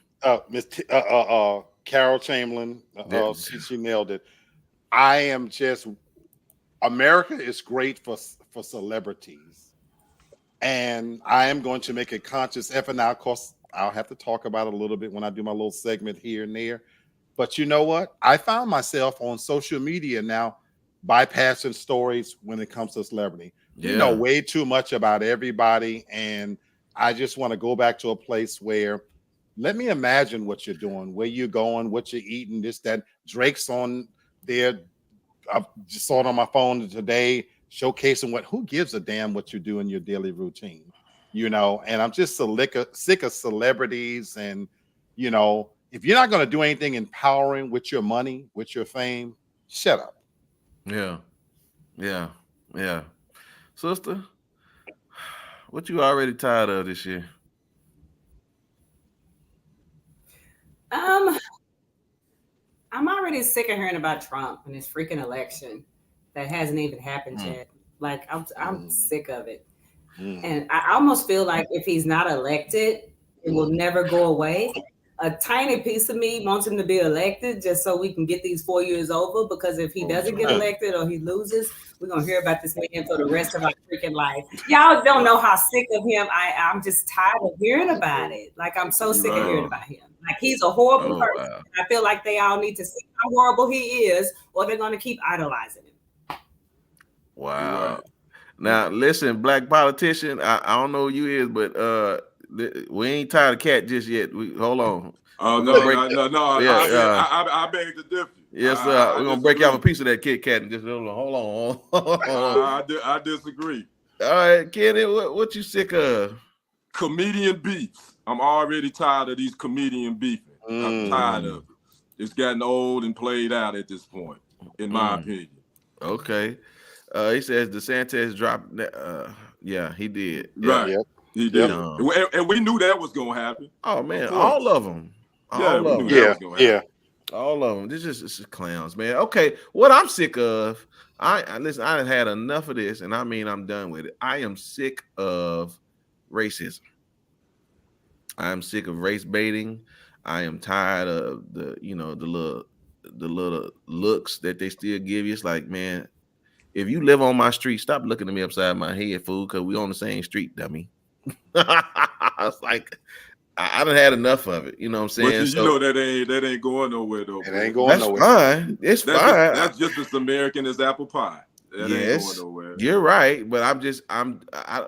Carol Chamberlain. Yeah. She nailed it. I am just. America is great for celebrities, and I am going to make a conscious effort now. Of course, I'll have to talk about it a little bit when I do my little segment here and there. But you know what? I found myself on social media now bypassing stories when it comes to celebrity. Yeah. You know way too much about everybody, and I just want to go back to a place where let me imagine what you're doing, where you're going, what you're eating, this, that. Drake's on there. I just saw it on my phone today, showcasing who gives a damn what you do in your daily routine, and I'm just sick of celebrities. And, if you're not going to do anything empowering with your money, with your fame, shut up. Yeah. Sister, what you already tired of this year? I'm already sick of hearing about Trump and his freaking election that hasn't even happened yet. Like I'm sick of it. And I almost feel like if he's not elected, it will never go away. A tiny piece of me wants him to be elected just so we can get these 4 years over, because if he doesn't get elected or he loses, we're going to hear about this man for the rest of our freaking life. Y'all don't know how sick of him I'm just tired of hearing about it. Like, I'm so sick of hearing about him. Like, he's a horrible person. Wow. I feel like they all need to see how horrible he is, or they're going to keep idolizing him. Wow. Now, listen, black politician, I don't know who you is, but we ain't tired of cat just yet. Hold on. Oh, no. Yeah, I beg to differ. Yes, sir. We're going to break you off a piece of that Kit Kat and just hold on. I disagree. All right, Kenny, what you sick of? Comedian beef. I'm already tired of these comedian beefing. I'm tired of it. It's gotten old and played out at this point, in my opinion. Okay. He says DeSantis dropped. Yeah, he did. Right. Yep. He did. And we knew that was going to happen. Oh, man. All of them. All of them. Yeah. All of them. This is just clowns, man. Okay. What I'm sick of, listen, I had enough of this, and I mean, I'm done with it. I am sick of racism. I am sick of race baiting. I am tired of the little looks that they still give you. It's like, man, if you live on my street, stop looking at me upside my head, fool, because we on the same street, dummy. It's like I done had enough of it. You know what I'm saying? But you know that ain't going nowhere though. It ain't going nowhere. Fine. It's fine. That's just as American as apple pie. That ain't going nowhere. You're right, but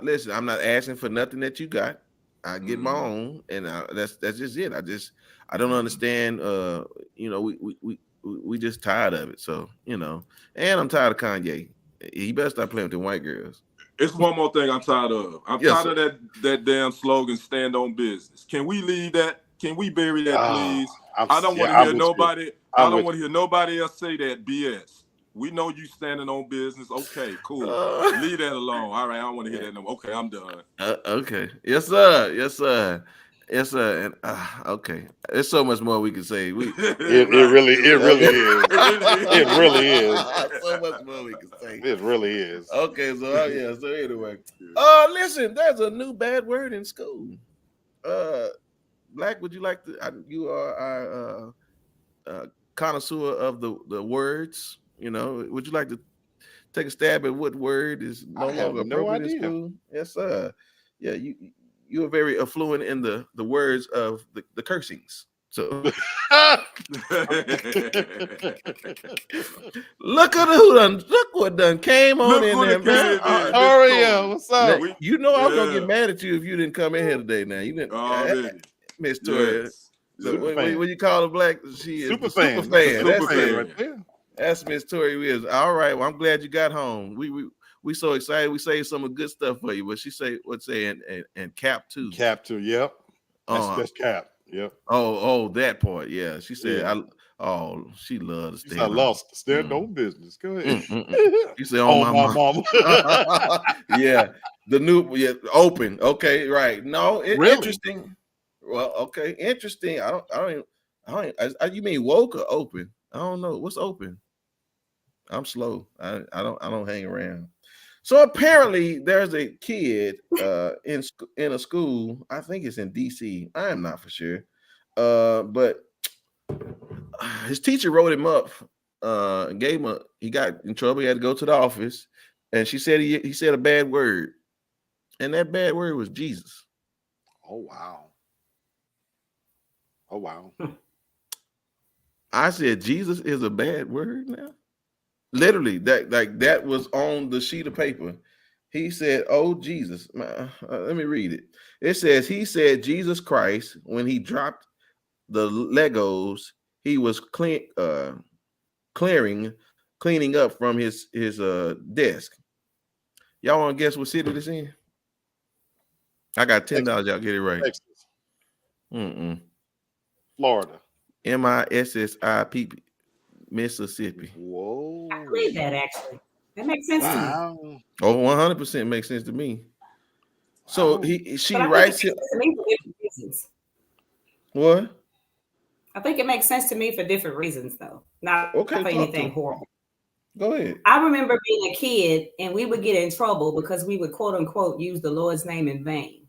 listen. I'm not asking for nothing that you got. I get my own, and that's just it. I don't understand. We just tired of it. So and I'm tired of Kanye. He better stop playing with the white girls. It's one more thing I'm tired of. I'm tired of that damn slogan, stand on business. Can we leave that? Can we bury that, please? I don't want to hear nobody. I don't want to hear nobody else say that BS. We know you standing on business. Okay, cool. Leave that alone. All right, I don't want to hear that no more. Okay, I'm done. Okay. Yes, sir. And okay. There's so much more we can say. It really is. It really is. So much more we can say. It really is. Okay, so so anyway. Listen, there's a new bad word in school. Black, would you like to you are our connoisseur of the words, would you like to take a stab at what word is no longer appropriate in school? Yes, sir. Yeah, you're very affluent in the words of the cursings. So look at who done. Look what done came on Look in who there, done man. came in. Aria, what's up? Now, you know I was gonna Yeah. get mad at you if you didn't come in here today. Now you didn't, Already. Miss Toria. Yes. What, fan. what you call the black? She is Super the super fan. fan. That's Super it. fan. right there. That's Miss Toria Williams. All right. Well, I'm glad you got home. We so excited. We saved some of good stuff for you. But she say what's saying and Cap too. Cap too. Yep. That's Cap. Yep. Oh, that part. Yeah. She said Yeah. she loves to stay. I lost stand no business. Go ahead. You say on my mama. Yeah. The new open. Okay, right. No, Really? Interesting. Well, okay, interesting. I don't you mean woke or open? I don't know. What's open? I'm slow. I don't hang around. So apparently there's a kid in a school. I think it's in DC. I am not for sure. But his teacher wrote him up, gave him he got in trouble. He had to go to the office, and she said he said a bad word, and that bad word was Jesus. Oh wow. Oh wow. I said Jesus is a bad word now. Literally, that was on the sheet of paper. He said, "Oh Jesus." Let me read it. It says he said Jesus Christ when he dropped the Legos. He was cleaning up from his desk. Y'all want to guess what city this in? I got $10. Y'all get it right. Texas. Florida. Mississippi, Mississippi. Whoa. I believe that actually. That makes sense to me. Oh, 100% makes sense to me. So she But I writes think it. it makes sense to me for different reasons. What? I think it makes sense to me for different reasons, though. Not Okay, for talk anything to horrible. Go ahead. I remember being a kid and we would get in trouble because we would quote unquote use the Lord's name in vain.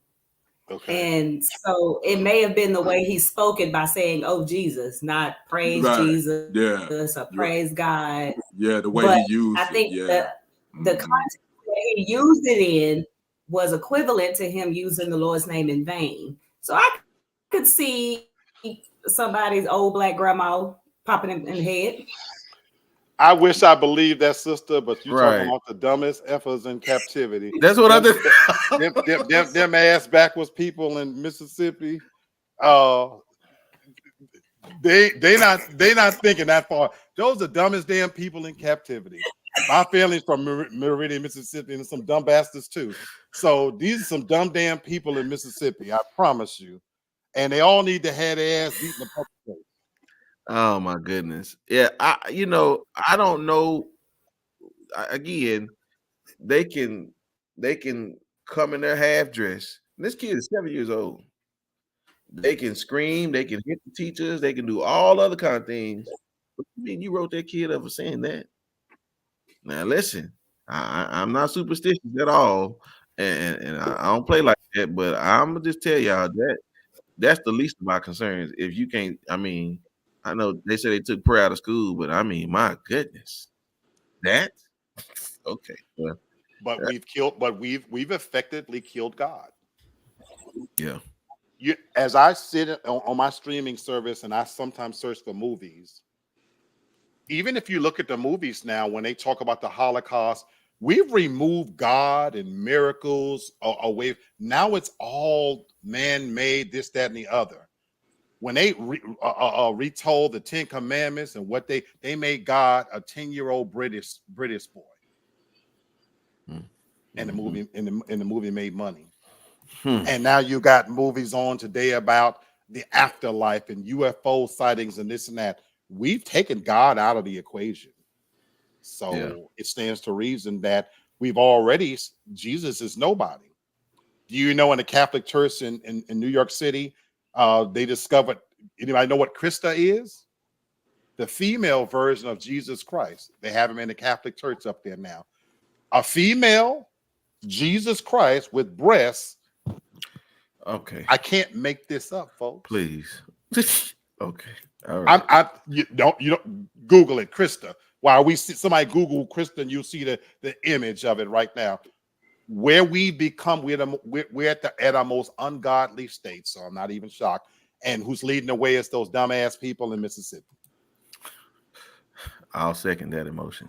Okay. And so it may have been the way he spoke it by saying, "Oh Jesus," not praise Right. Jesus, Yeah. or praise God. Yeah, the way But he used I think it. that the context that he used it in was equivalent to him using the Lord's name in vain. So I could see somebody's old black grandma popping in the head. I wish I believed that, sister, but you're Right. talking about the dumbest effers in captivity. That's what I did. Them ass backwards people in Mississippi. They not thinking that far. Those are dumbest damn people in captivity. My family's from Meridian, Mississippi, and some dumb bastards too. So these are some dumb damn people in Mississippi. I promise you, and they all need to have their ass beaten the public place. Oh my goodness. Yeah, I don't know. Again, they can come in their half dress. This kid is 7 years old. They can scream, they can hit the teachers, they can do all other kind of things. What do you mean you wrote that kid up for saying that? Now listen, I'm not superstitious at all, and I don't play like that, but I'm gonna just tell y'all that's the least of my concerns. If you can't, I know they say they took prayer out of school, but my goodness, that okay. Well, But we've effectively killed God. yeah. As I sit on my streaming service and I sometimes search for movies, even if you look at the movies now, when they talk about the Holocaust, we've removed God and miracles away. Now it's all man-made, this, that, and the other. When they retold the 10 Commandments and what they made God a 10-year-old British boy. And the movie made money. And now you got movies on today about the afterlife and UFO sightings and this and that. We've taken God out of the equation. So it stands to reason that Jesus is nobody. Do you know in the Catholic Church in New York City, they discovered, anybody know what Krista is? The female version of Jesus Christ. They have him in the Catholic Church up there now. A female Jesus Christ with breasts. Okay. I can't make this up, folks. Please. Okay. All right. You don't Google it, Krista. While we see somebody Google Krista, and you'll see the image of it right now. Where we become, we're at our most ungodly state. So I'm not even shocked. and who's leading the way is those dumbass people in Mississippi. I'll second that emotion.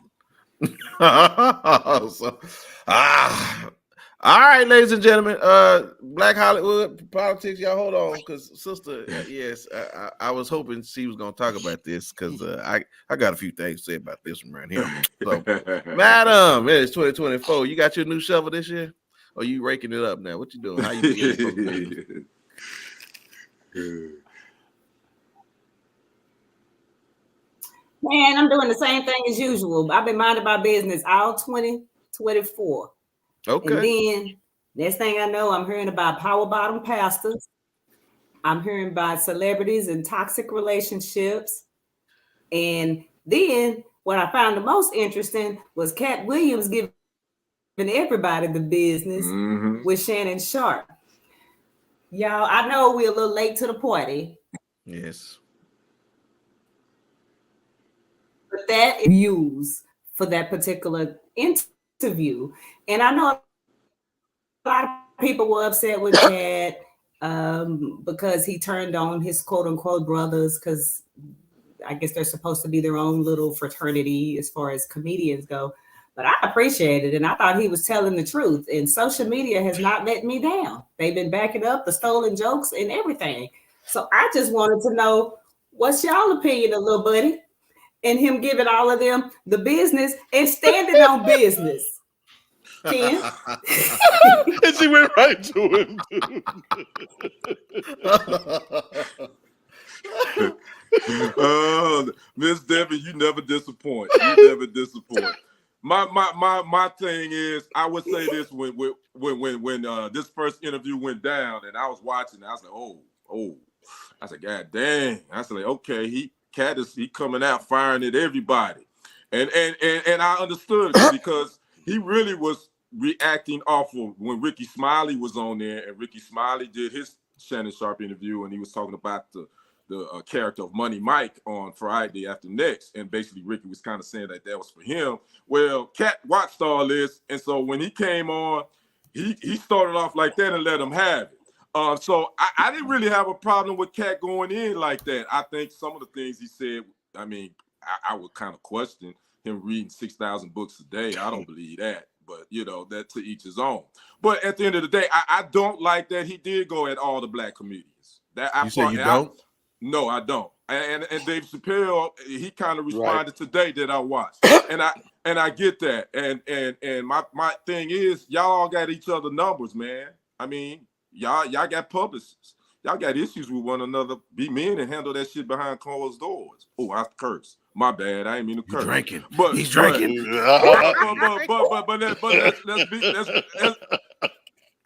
So, all right, ladies and gentlemen. Black Hollywood politics. Y'all hold on, because sister, yes, I was hoping she was gonna talk about this, because I got a few things to say about this one right here. So, madam, it's 2024. You got your new shovel this year, or you raking it up now? What you doing? How you doing? Man, I'm doing the same thing as usual. I've been minding my business all 2024. Okay. And then next thing I know, I'm hearing about power bottom pastors. I'm hearing about celebrities and toxic relationships. And then what I found the most interesting was Cat Williams giving everybody the business with Shannon Sharpe. Y'all, I know we're a little late to the party. Yes. But that is used for that particular interview. And I know a lot of people were upset with Cat because he turned on his quote unquote brothers, because I guess they're supposed to be their own little fraternity as far as comedians go. But I appreciate it, and I thought he was telling the truth. And social media has not let me down. They've been backing up the stolen jokes and everything. So I just wanted to know, what's y'all opinion of Lil Buddy and him giving all of them the business and standing on business? Ken? And she went right to him, dude. Miss Debbie, you never disappoint. You never disappoint. My thing is, I would say this when this first interview went down and I was watching, I was like, oh, I said, God dang. I said, like, okay, Cat is coming out firing at everybody. And I understood it, because he really was reacting off of when Ricky Smiley was on there, and Ricky Smiley did his Shannon Sharpe interview, and he was talking about the character of Money Mike on Friday After Next, and basically Ricky was kind of saying that was for him. Well, Cat watched all this, and so when he came on, he started off like that and let him have it. So I didn't really have a problem with Cat going in like that. I think some of the things he said, I mean, I would kind of question him reading 6,000 books a day. I don't believe that, but that to each his own. But at the end of the day, I don't like that he did go at all the black comedians. You say you don't? No, I don't. And Dave Chappelle, he kind of responded today that I watched, and I get that. And my thing is, y'all all got each other numbers, man. I mean, y'all got publicists. Y'all got issues with one another. Be men and handle that shit behind closed doors. Oh, I curse. My bad. I ain't mean to curse. Drinking. But he's drinking. But let's be.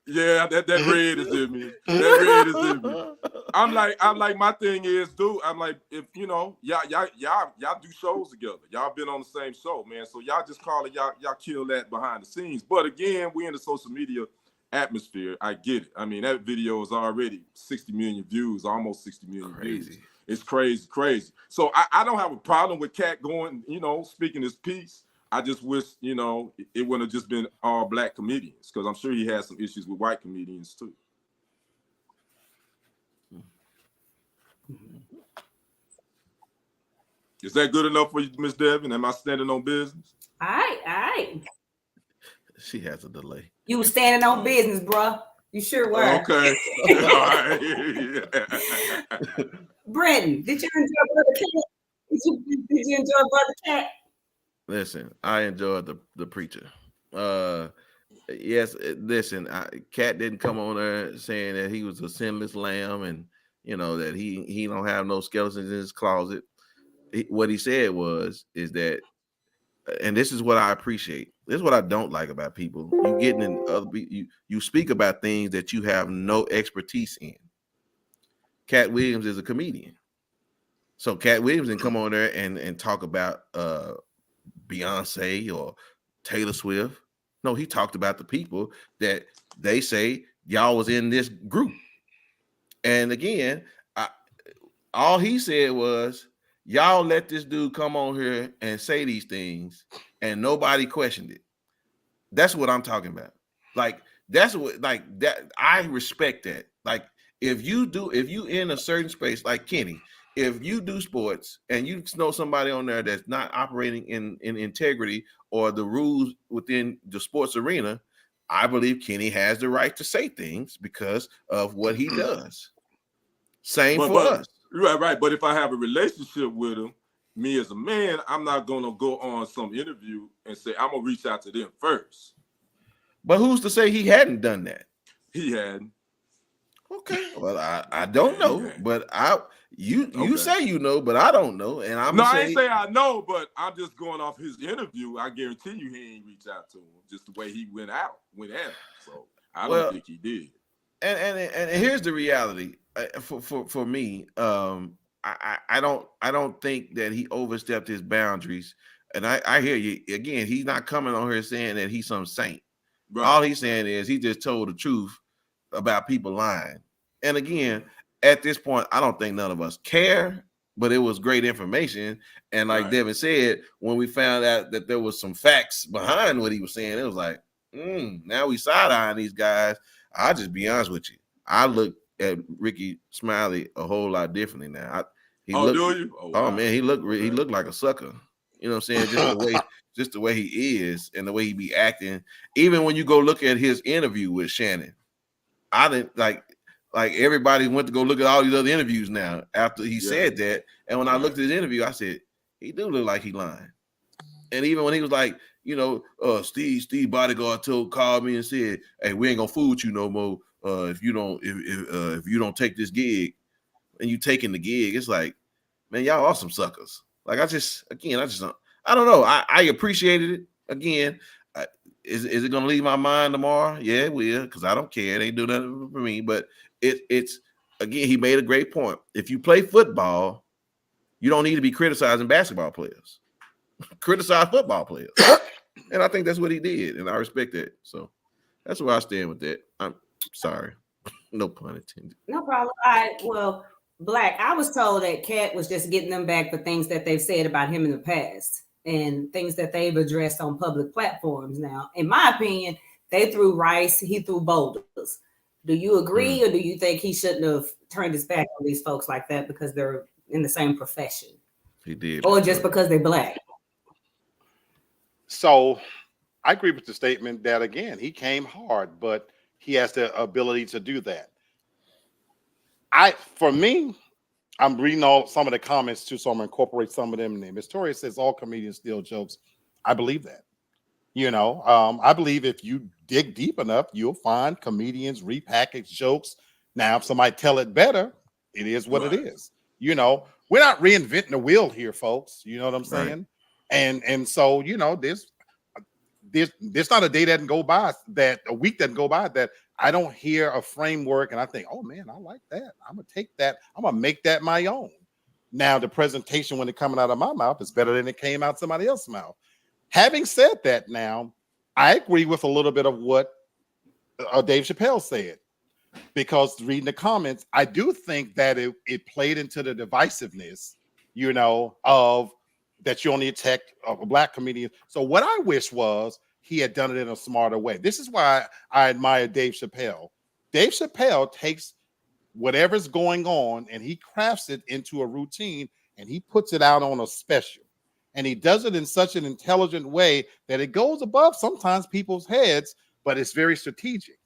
Yeah, that red is in me. That red is in me. I'm like, my thing is, dude. I'm like, if y'all do shows together. Y'all been on the same show, man. So y'all just call it, y'all kill that behind the scenes. But again, we in the social media atmosphere. I get it. I mean, that video is already 60 million views, almost 60 million views. It's crazy. So I don't have a problem with Cat going, speaking his piece. I just wish, it wouldn't have just been all black comedians, because I'm sure he had some issues with white comedians too. Is that good enough for you, Miss Devin? Am I standing on business? All right. She has a delay. You were standing on business, bro. You sure were. Okay. All right. Brenton, did you enjoy Brother Cat? Did you enjoy Brother Cat? Listen, I enjoyed the preacher. Yes, listen, Cat didn't come on there saying that he was a sinless lamb and that he don't have no skeletons in his closet. What he said is that, and this is what I appreciate. This is what I don't like about people. You getting in other, you speak about things that you have no expertise in. Cat Williams is a comedian, so Cat Williams didn't come on there and talk about Beyonce or Taylor Swift. No, he talked about the people that they say y'all was in this group. And again, all he said was, y'all let this dude come on here and say these things and nobody questioned it. That's what I'm talking about. Like, that's what, like, that I respect that. Like, if you in a certain space like Kenny, if you do sports and you know somebody on there that's not operating in integrity or the rules within the sports arena, I believe Kenny has the right to say things because of what he does. Same for us. Right. But if I have a relationship with him, me as a man, I'm not gonna go on some interview and say I'm gonna reach out to them first. But who's to say he hadn't done that? He hadn't. Okay. Well, I don't know, but you say you know, but I don't know, and I ain't say I know, but I'm just going off his interview. I guarantee you he ain't reached out to him just the way he went at him. So I don't think he did. And here's the reality for me. I don't think that he overstepped his boundaries. And I hear you again. He's not coming on here saying that he's some saint. Right. All he's saying is he just told the truth about people lying. And again, at this point, I don't think none of us care, but it was great information. And like Devin said, when we found out that there was some facts behind what he was saying, it was like, now we side-eyeing these guys. I'll just be honest with you. I look at Ricky Smiley a whole lot differently now. Do you? Wow. Man, he looked like a sucker. You know what I'm saying? Just the way he is and the way he be acting. Even when you go look at his interview with Shannon, I didn't like everybody went to go look at all these other interviews now after he said that. And when I looked at his interview, I said, he do look like he lying. And even when he was like, Steve Bodyguard called me and said, hey, we ain't gonna fool with you no more. If you don't take this gig and you taking the gig, it's like, man, y'all are some suckers. Like I don't know. I appreciated it. Again, is it gonna leave my mind tomorrow? Yeah, it will, because I don't care. It ain't do nothing for me. But it's again, he made a great point. If you play football, you don't need to be criticizing basketball players. Criticize football players. And I think that's what he did, and I respect that. So that's where I stand with that. I'm sorry. No pun intended. No problem. Well, Black, I was told that Cat was just getting them back for things that they've said about him in the past and things that they've addressed on public platforms now. In my opinion, they threw rice, he threw boulders. Do you agree, or do you think he shouldn't have turned his back on these folks like that because they're in the same profession? He did. Or just because they're Black? So I agree with the statement that, again, he came hard, but he has the ability to do that. For me, I'm reading some of the comments too, so I'm going to incorporate some of them in there. Miss Toria says all comedians steal jokes. I believe that. I believe if you dig deep enough, you'll find comedians repackage jokes. Now, if somebody tell it better, it is what it is. We're not reinventing the wheel here, folks. You know what I'm saying? And so, there's not a day that can go by, a week that can go by that I don't hear a framework and I think, oh man, I like that. I'm gonna take that. I'm gonna make that my own. Now, the presentation when it coming out of my mouth is better than it came out somebody else's mouth. Having said that, now I agree with a little bit of what Dave Chappelle said, because reading the comments, I do think that it played into the divisiveness, of that you only attack a Black comedian. So what I wish was he had done it in a smarter way. This is why I admire Dave Chappelle. Dave Chappelle takes whatever's going on and he crafts it into a routine and he puts it out on a special. And he does it in such an intelligent way that it goes above sometimes people's heads, but it's very strategic.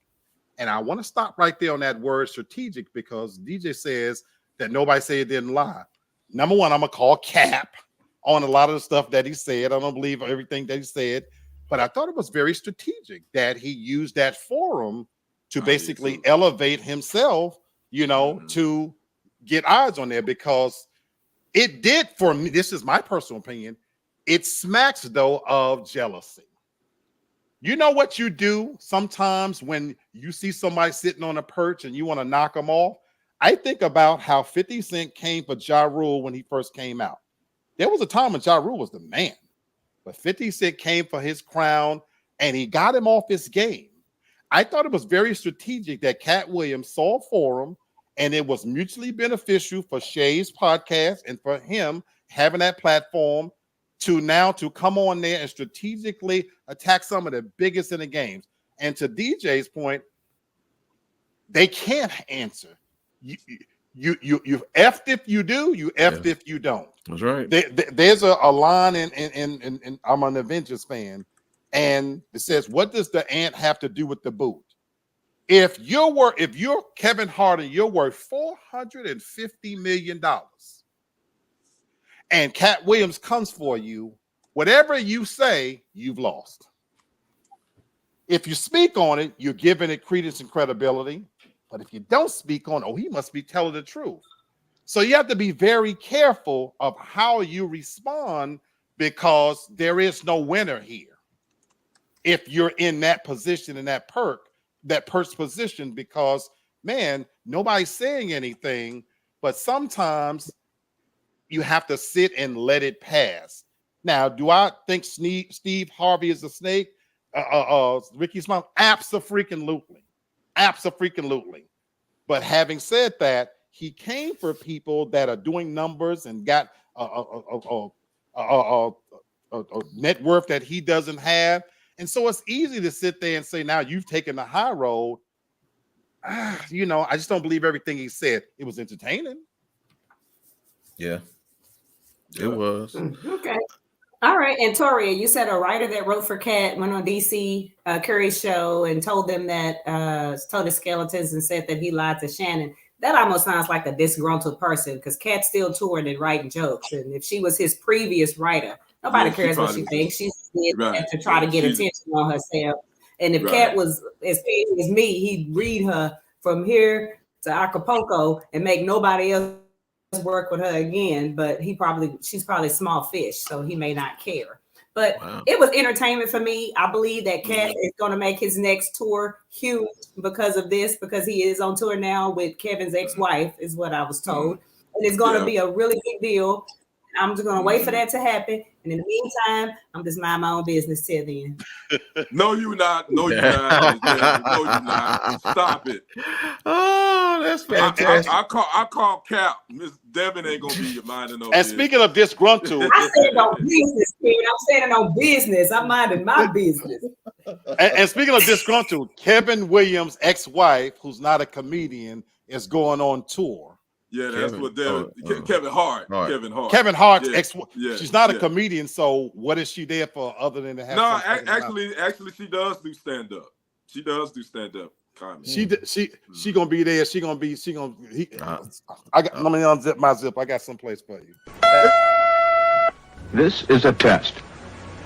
And I want to stop right there on that word strategic, because DJ says that nobody said it didn't lie. Number one, I'm going to call cap on a lot of the stuff that he said. I don't believe everything that he said, but I thought it was very strategic that he used that forum to basically elevate himself, to get eyes on there, because it did for me. This is my personal opinion. It smacks though of jealousy. You know what you do sometimes when you see somebody sitting on a perch and you want to knock them off? I think about how 50 Cent came for Ja Rule when he first came out. There was a time when Ja Rule was the man, but 50 Cent came for his crown and he got him off his game. I thought it was very strategic that Cat Williams saw a forum and it was mutually beneficial for Shay's podcast and for him having that platform to come on there and strategically attack some of the biggest in the games. And to DJ's point, they can't answer. you effed if you do, you effed if you don't. That's right. There's a line in I'm an Avengers fan, and it says, "What does the ant have to do with the boot?" If you're Kevin Hart and you're worth $450 million, and Cat Williams comes for you, whatever you say, you've lost. If you speak on it, you're giving it credence and credibility. But if you don't speak on, he must be telling the truth. So you have to be very careful of how you respond, because there is no winner here. If you're in that position, in that perk's position, because man, nobody's saying anything, but sometimes you have to sit and let it pass. Now, do I think Steve Harvey is a snake? Ricky Smiley? Abso-freaking-lutely. Abso-freaking-lutely. But having said that, he came for people that are doing numbers and got a net worth that he doesn't have. And so it's easy to sit there and say, now you've taken the high road. I just don't believe everything he said. It was entertaining. Yeah, it was. Okay. All right. And Toria, you said a writer that wrote for Cat went on DC Curry's show and told them that told the skeletons and said that he lied to Shannon. That almost sounds like a disgruntled person, because Cat's still touring and writing jokes. And if she was his previous writer, nobody cares what she thinks. She's did that to try to get attention on herself. And if Cat was as crazy as me, he'd read her from here to Acapulco and make nobody else work with her again. But she's probably small fish, so he may not care. But it was entertainment for me. I believe that Cat is going to make his next tour huge because of this, because he is on tour now with Kevin's ex-wife, is what I was told. And it's going to be a really big deal. I'm just going to wait for that to happen. And in the meantime, I'm just mind my own business till then. No, you're not. No, you're not. No, you're not. Stop it. Oh, that's fantastic. I call Cap. Miss Devin ain't going to be your minding no business. And speaking of disgruntled. I said no business, kid. I'm saying no business. I'm minding my business. And speaking of disgruntled, Kevin Williams' ex-wife, who's not a comedian, is going on tour. Yeah, that's what Kevin Hart. Kevin Hart's ex. She's not a comedian, so what is she there for other than to have? No, actually, she does do stand up. She does do stand up comedy. She gonna be there. Let me unzip my zip. I got someplace for you. This is a test.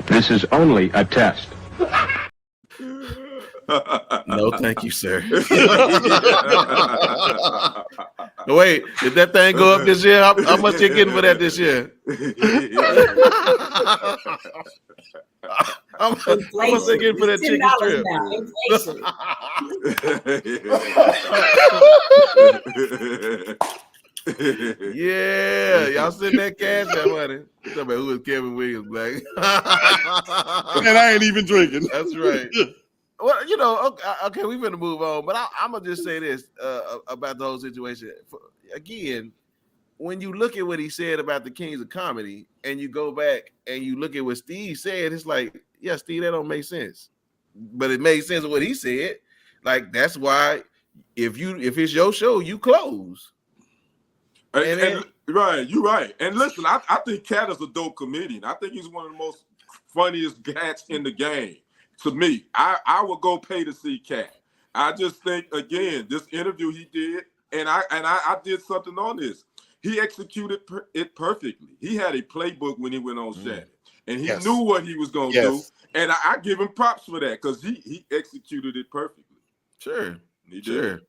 This is only a test. No, thank you, sir. Wait, did that thing go up this year? How much you getting for that this year? How much they getting for that chicken strip? Yeah, y'all send that cash that money. Talking about who is Kevin Williams, black? And I ain't even drinking. That's right. Well, okay, we're going to move on, but I'm going to just say this about the whole situation. Again, when you look at what he said about the Kings of Comedy and you go back and you look at what Steve said, it's like, yeah, Steve, that don't make sense. But it made sense of what he said. Like, that's why if it's your show, you close. And right, you're right. And listen, I think Cat is a dope comedian. I think he's one of the most funniest cats in the game. To me, I would go pay to see Cat. I just think, again, this interview he did, and I did something on this. He executed it perfectly. He had a playbook when he went on Shannon, and he knew what he was going to do. And I give him props for that, because he executed it perfectly. Sure, he did.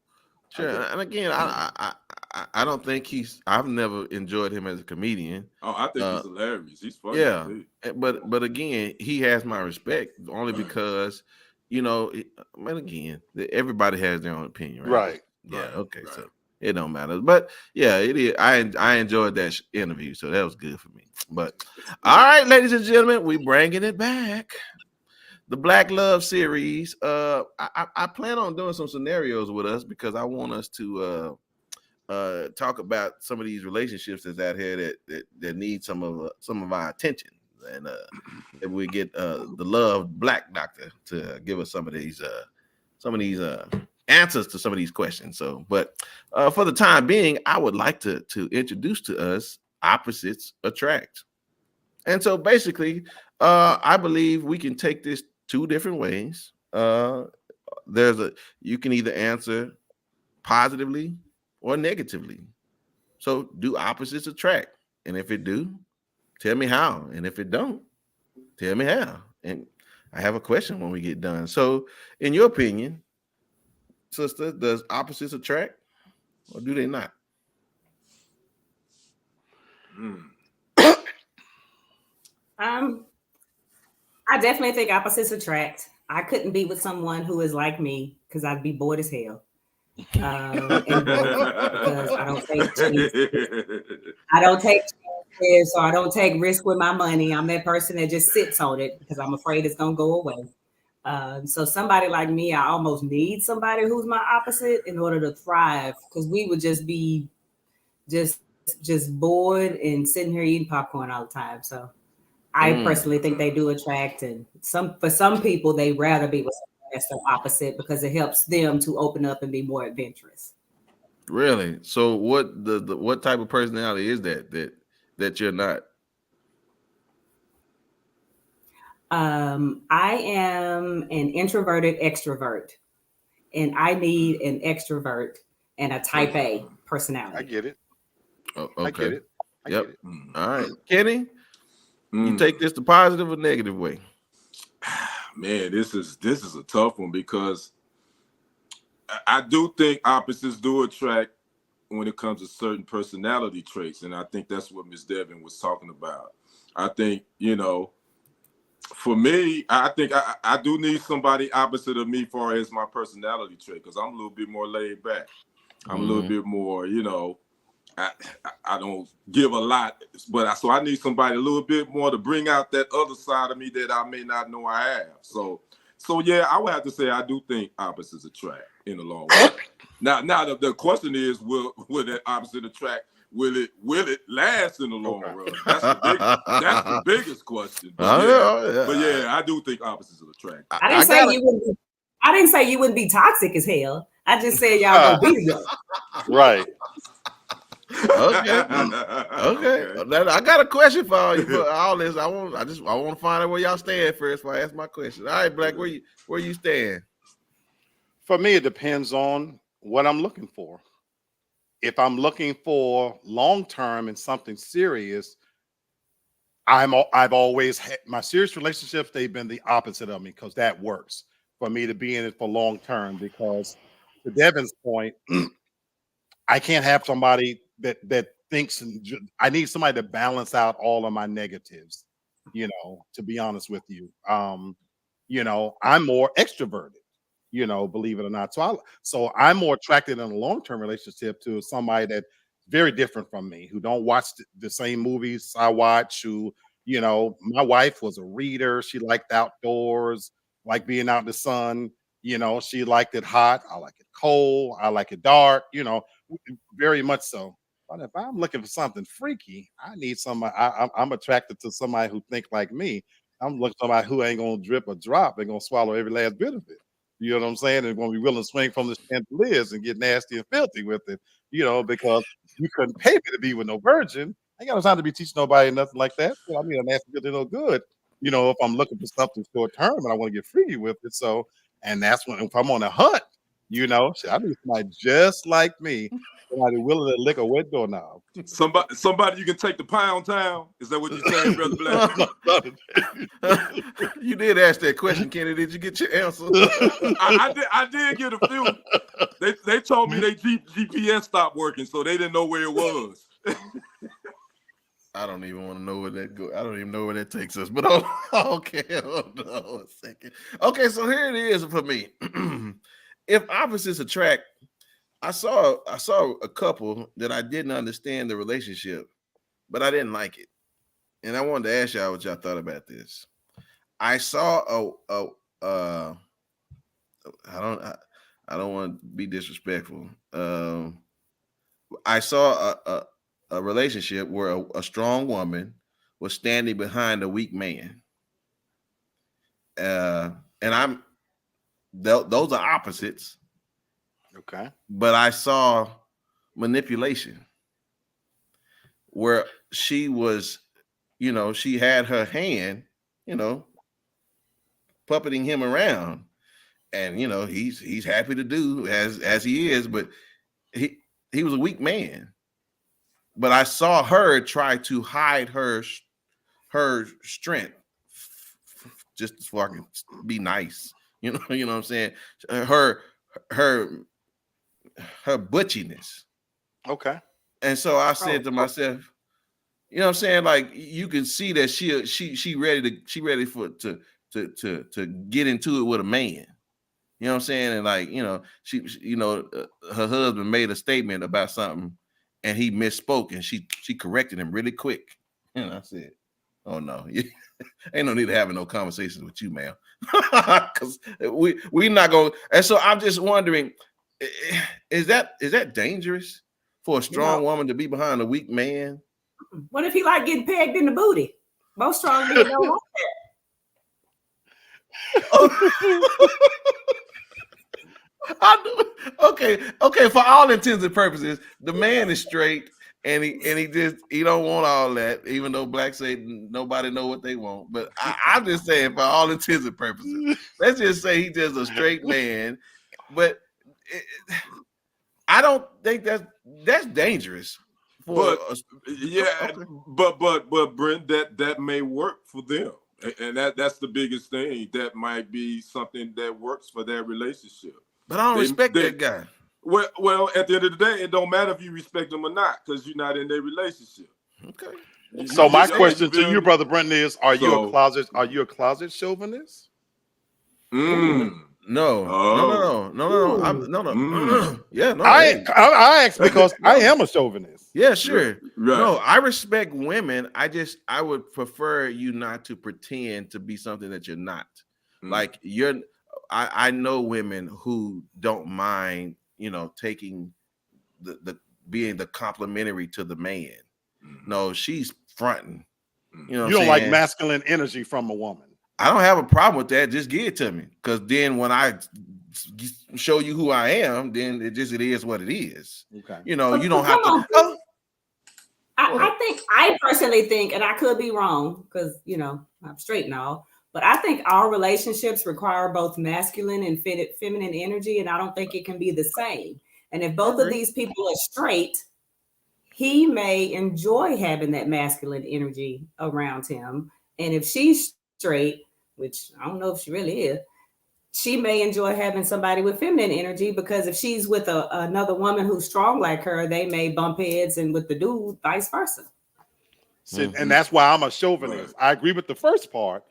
Sure. And again, I don't think I've never enjoyed him as a comedian. Oh, I think he's hilarious. He's funny. Yeah, but again, he has my respect only because, again, everybody has their own opinion, right? Right. Yeah. Okay. Right. So it don't matter. But yeah, it is. I enjoyed that interview, so that was good for me. But all right, ladies and gentlemen, we bringing it back. The Black Love series. I plan on doing some scenarios with us because I want us to talk about some of these relationships that's out here that need some of our attention, and if we get the Love Black Doctor to give us some of these answers to some of these questions. So, but for the time being, I would like to introduce to us opposites attract. And so basically, I believe we can take this two different ways. You can either answer positively or negatively. So do opposites attract? And if it do, tell me how. And if it don't, tell me how. And I have a question when we get done. So in your opinion, sister, does opposites attract or do they not? I definitely think opposites attract. I couldn't be with someone who is like me because I'd be bored as hell. And because I don't take chances, so I don't take risk with my money. I'm that person that just sits on it because I'm afraid it's gonna go away. So somebody like me, I almost need somebody who's my opposite in order to thrive, because we would just be just bored and sitting here eating popcorn all the time. So I personally think they do attract, and for some people they rather be with someone that's their opposite because it helps them to open up and be more adventurous. Really? So what type of personality is that you're not? I am an introverted extrovert, and I need an extrovert and a type A personality. I get it. Oh, okay. I get it. Yep. Get it. All right, Kenny, you take this the positive or negative way? Man, this is a tough one, because I do think opposites do attract when it comes to certain personality traits, and I think that's what Ms. Devin was talking about. I think, for me, I think I do need somebody opposite of me far as my personality trait, because I'm a little bit more laid back. I'm a little bit more, I don't give a lot, but so I need somebody a little bit more to bring out that other side of me that I may not know I have. So yeah, I would have to say I do think opposites attract in the long run. Now the question is, will that opposite attract? Will it last in the long run? That's the biggest question. But yeah, I do think opposites attract. I didn't say you wouldn't be toxic as hell. I just said y'all gonna be together. Right. Okay. I got a question for all you for all this. I want to find out where y'all stand first before I ask my question. All right, Black, where you stand? For me, it depends on what I'm looking for. If I'm looking for long term and something serious, I've always had my serious relationships. They've been the opposite of me, because that works for me to be in it for long term. Because to Devin's point, I can't have somebody that thinks, I need somebody to balance out all of my negatives, to be honest with you. I'm more extroverted, believe it or not. So I'm more attracted in a long-term relationship to somebody that's very different from me, who don't watch the same movies I watch, who, my wife was a reader. She liked outdoors, like being out in the sun. She liked it hot. I like it cold. I like it dark, very much so. But if I'm looking for something freaky, I need somebody. I'm attracted to somebody who think like me. I'm looking for somebody who ain't gonna drip a drop and gonna swallow every last bit of it. You know what I'm saying? And gonna be willing to swing from the chandeliers and get nasty and filthy with it. Because you couldn't pay me to be with no virgin. I ain't got no time to be teaching nobody nothing like that. I mean, a nasty good to no good. If I'm looking for something short term and I want to get freaky with it. So, and that's when, if I'm on a hunt, I need somebody just like me. Somebody willing to lick a wet doorknob. Somebody you can take to Pound Town. Is that what you're saying, Brother Black? You did ask that question, Kenny. Did you get your answer? I did get a few. They told me they GPS stopped working, so they didn't know where it was. I don't even want to know where that go. I don't even know where that takes us. But okay, hold on a second. Okay, so here it is for me. If opposites attract, I saw a couple that I didn't understand the relationship, but I didn't like it, and I wanted to ask y'all what y'all thought about this. I saw I don't want to be disrespectful. I saw a relationship where a strong woman was standing behind a weak man, and those are opposites. Okay. but I saw manipulation where she was, she had her hand, puppeting him around, and he's happy to do as he is, but he was a weak man. But I saw her try to hide her strength just so I can be nice. You know what I'm saying? Her butchiness. Okay. And so I said to myself, you know what I'm saying? Like, you can see that she ready to get into it with a man. You know what I'm saying? And like, she her husband made a statement about something and he misspoke, and she corrected him really quick. And I said, oh no, ain't no need to having no conversations with you, ma'am. Because we not going. And so I'm just wondering, is that dangerous for a strong woman to be behind a weak man? What if he like getting pegged in the booty? Most strong men don't want that. Okay. For all intents and purposes, the man is straight, and he don't want all that. Even though blacks say nobody know what they want, but I'm just saying, for all intents and purposes, let's just say he's just a straight man. But I don't think that's dangerous. But Brent, that may work for them, and that's the biggest thing. That might be something that works for their relationship. But I don't respect that guy. Well, at the end of the day, it don't matter if you respect them or not, because you're not in their relationship. Okay. So my question to you, Brother Brenton, is: Are you a closet chauvinist? No. Yeah, no. I asked because I am a chauvinist. Yeah, sure. Right. No, I respect women. I would prefer you not to pretend to be something that you're not. Like I know women who don't mind, taking the being the complimentary to the man. No, she's fronting. You don't like masculine energy from a woman. I don't have a problem with that. Just give it to me, because then when I show you who I am, then it is what it is. Okay. You don't have to. I personally think, and I could be wrong because I'm straight and all, but I think our relationships require both masculine and feminine energy, and I don't think it can be the same. And if both of these people are straight, he may enjoy having that masculine energy around him. And if she's straight, which I don't know if she really is, she may enjoy having somebody with feminine energy, because if she's with another woman who's strong like her, they may bump heads, and with the dude, vice versa. And that's why I'm a chauvinist. I agree with the first part.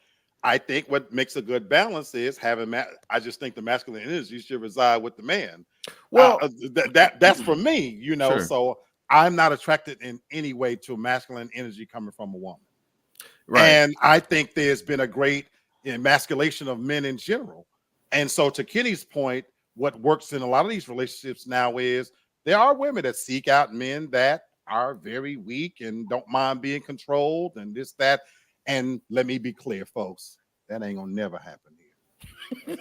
I think what makes a good balance is having. I just think the masculine energy should reside with the man. Well, that's for me, Sure. So I'm not attracted in any way to masculine energy coming from a woman. Right. And I think there's been a great emasculation of men in general. And so, to Kenny's point, what works in a lot of these relationships now is there are women that seek out men that are very weak and don't mind being controlled and this, that. And let me be clear, folks, that ain't gonna never happen here.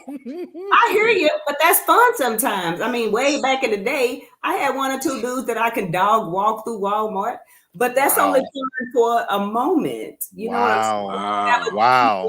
I hear you, but that's fun sometimes. I mean, way back in the day, I had one or two dudes that I could dog walk through Walmart, but that's only fun for a moment. You know what I'm saying? Wow.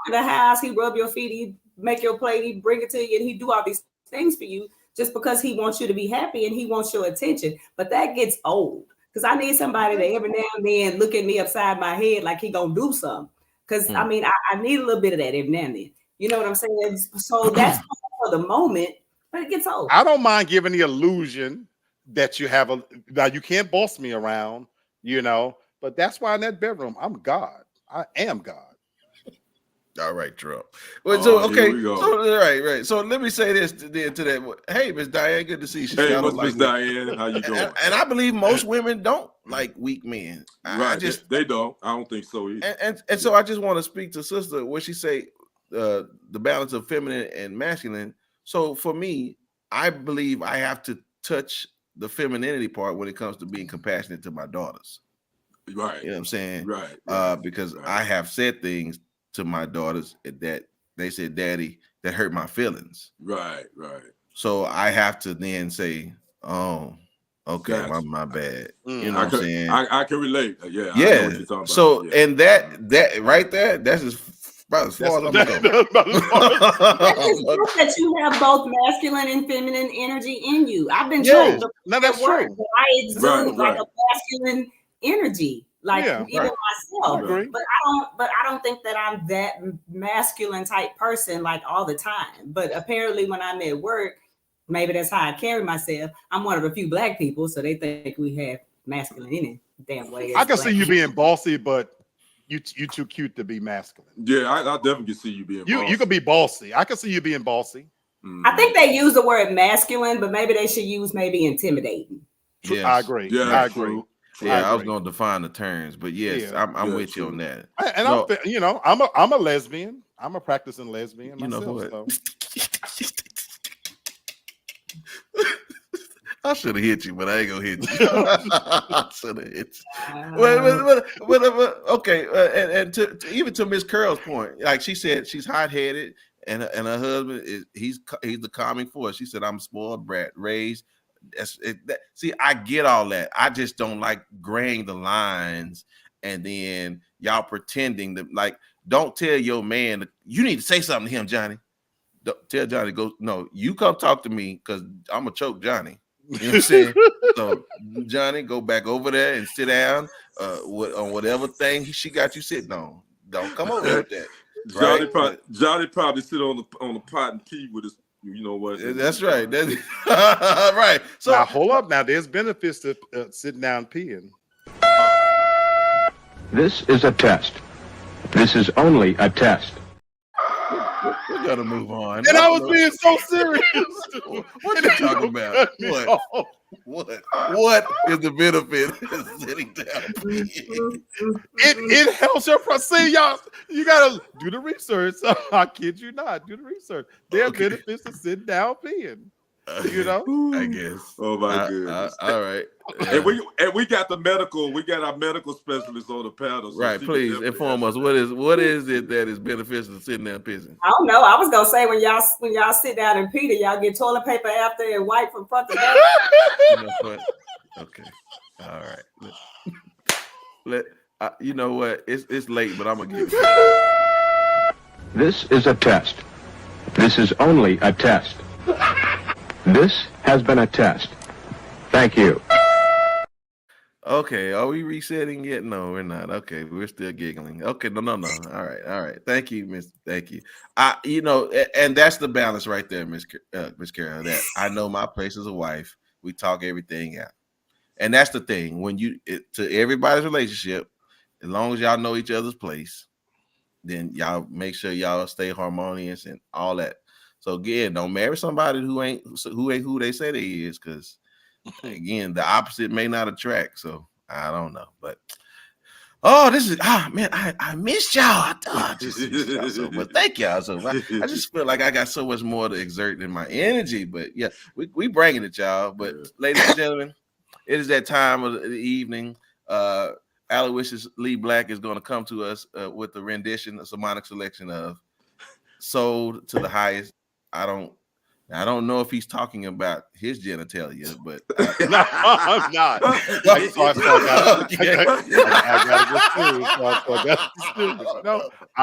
In the house, he rub your feet, he make your plate, he bring it to you, and he do all these things for you just because he wants you to be happy and he wants your attention. But that gets old, because I need somebody to every now and then look at me upside my head like he gonna do something. Because I mean, I need a little bit of that every now and then. You know what I'm saying? So that's for the moment, but it gets old. I don't mind giving the illusion that you have now you can't boss me around, but that's why in that bedroom, I'm God. I am God. All right, Trump. Well, right. So let me say this to that. Hey, Miss Diane, good to see you. Hey, Miss Diane, how you doing? And I believe most women don't like weak men. Right, they don't. I don't think so either. And so I just want to speak to Sister where she say the balance of feminine and masculine. So for me, I believe I have to touch the femininity part when it comes to being compassionate to my daughters. Right. You know what I'm saying? Right. Because I have said things to my daughters that they said, Daddy, that hurt my feelings. Right. So I have to then say, oh, okay, Gotcha. my bad. Mm. You know what I'm saying? I can relate. Yeah, I know Yeah. what you're talking about. So Yeah. and that right there, that's about as far as I'm gonna go. It's true that you have both masculine and feminine energy in you. I've been Yeah. told No, that's that word, true. that I exude Right, like right. a masculine energy, like Yeah, even right. myself. I agree. But I don't think that I'm that masculine type person like all the time. But apparently, when I'm at work, maybe that's how I carry myself. I'm one of the few black people, so they think we have masculine in it. Damn way. I as can black see you people. being bossy, but you too cute to be masculine. Yeah, I definitely can see you being You can be bossy. I can see you being bossy. I think they use the word masculine, but maybe they should use maybe intimidating. Yes. I agree. Yeah, I agree. true. Yeah, I was agree. gonna define the terms, but yes, Yeah. I'm Yeah, with you true. on that. And No. I'm a lesbian. I'm a practicing lesbian You know myself. what? So. I should have hit you, but I ain't gonna hit you. I should have hit you. But okay, and even to Miss Curl's point, like she said, she's hot headed, and her husband he's the calming force. She said, "I'm spoiled brat, raised." See, I get all that. I just don't like graying the lines, and then y'all pretending to like. Don't tell your man you need to say something to him, Johnny. Don't tell Johnny go. No, you come talk to me because I'm gonna choke Johnny. You know what I'm saying? So Johnny, go back over there and sit down on whatever thing she got you sitting on. Don't come over here with that. Johnny probably sit on the pot and pee with his. You know what? That's right. That's right. So now hold up. Now there's benefits to sitting down peeing. This is a test. This is only a test. we're gonna move on. And I was being so serious. What you talking about? What is the benefit of sitting down? It helps your see y'all. You gotta do the research. I kid you not. Do the research. There are benefits to sitting down peeing. You know, I guess. Oh my goodness! All right. And we got our medical specialist on the panel. So right, please inform us. What is it that is beneficial to sitting there and pissing? I don't know. I was gonna say when y'all sit down and pee, y'all get toilet paper after and wipe from front to back. You know what? Okay. All right. You know what? It's late, but I'm gonna give it. This is a test. This is only a test. This has been a test. Thank you. Okay, are we resetting yet? No, we're not. Okay, we're still giggling. Okay, no. All right. Thank you, Miss. Thank you. And that's the balance right there, Miss Carol. That I know my place as a wife. We talk everything out, and that's the thing. When to everybody's relationship, as long as y'all know each other's place, then y'all make sure y'all stay harmonious and all that. So again, don't marry somebody who ain't who they say they is, because again, the opposite may not attract. So I don't know, but this is man, I missed y'all. I just missed y'all so much. Thank y'all so much. I just feel like I got so much more to exert in my energy. But yeah, we bringing it, y'all. But ladies and gentlemen, it is that time of the evening. Aloysius Lee Black is going to come to us with a rendition, a symphonic selection of "Sold to the Highest." I don't know if he's talking about his genitalia, but no, I'm not. I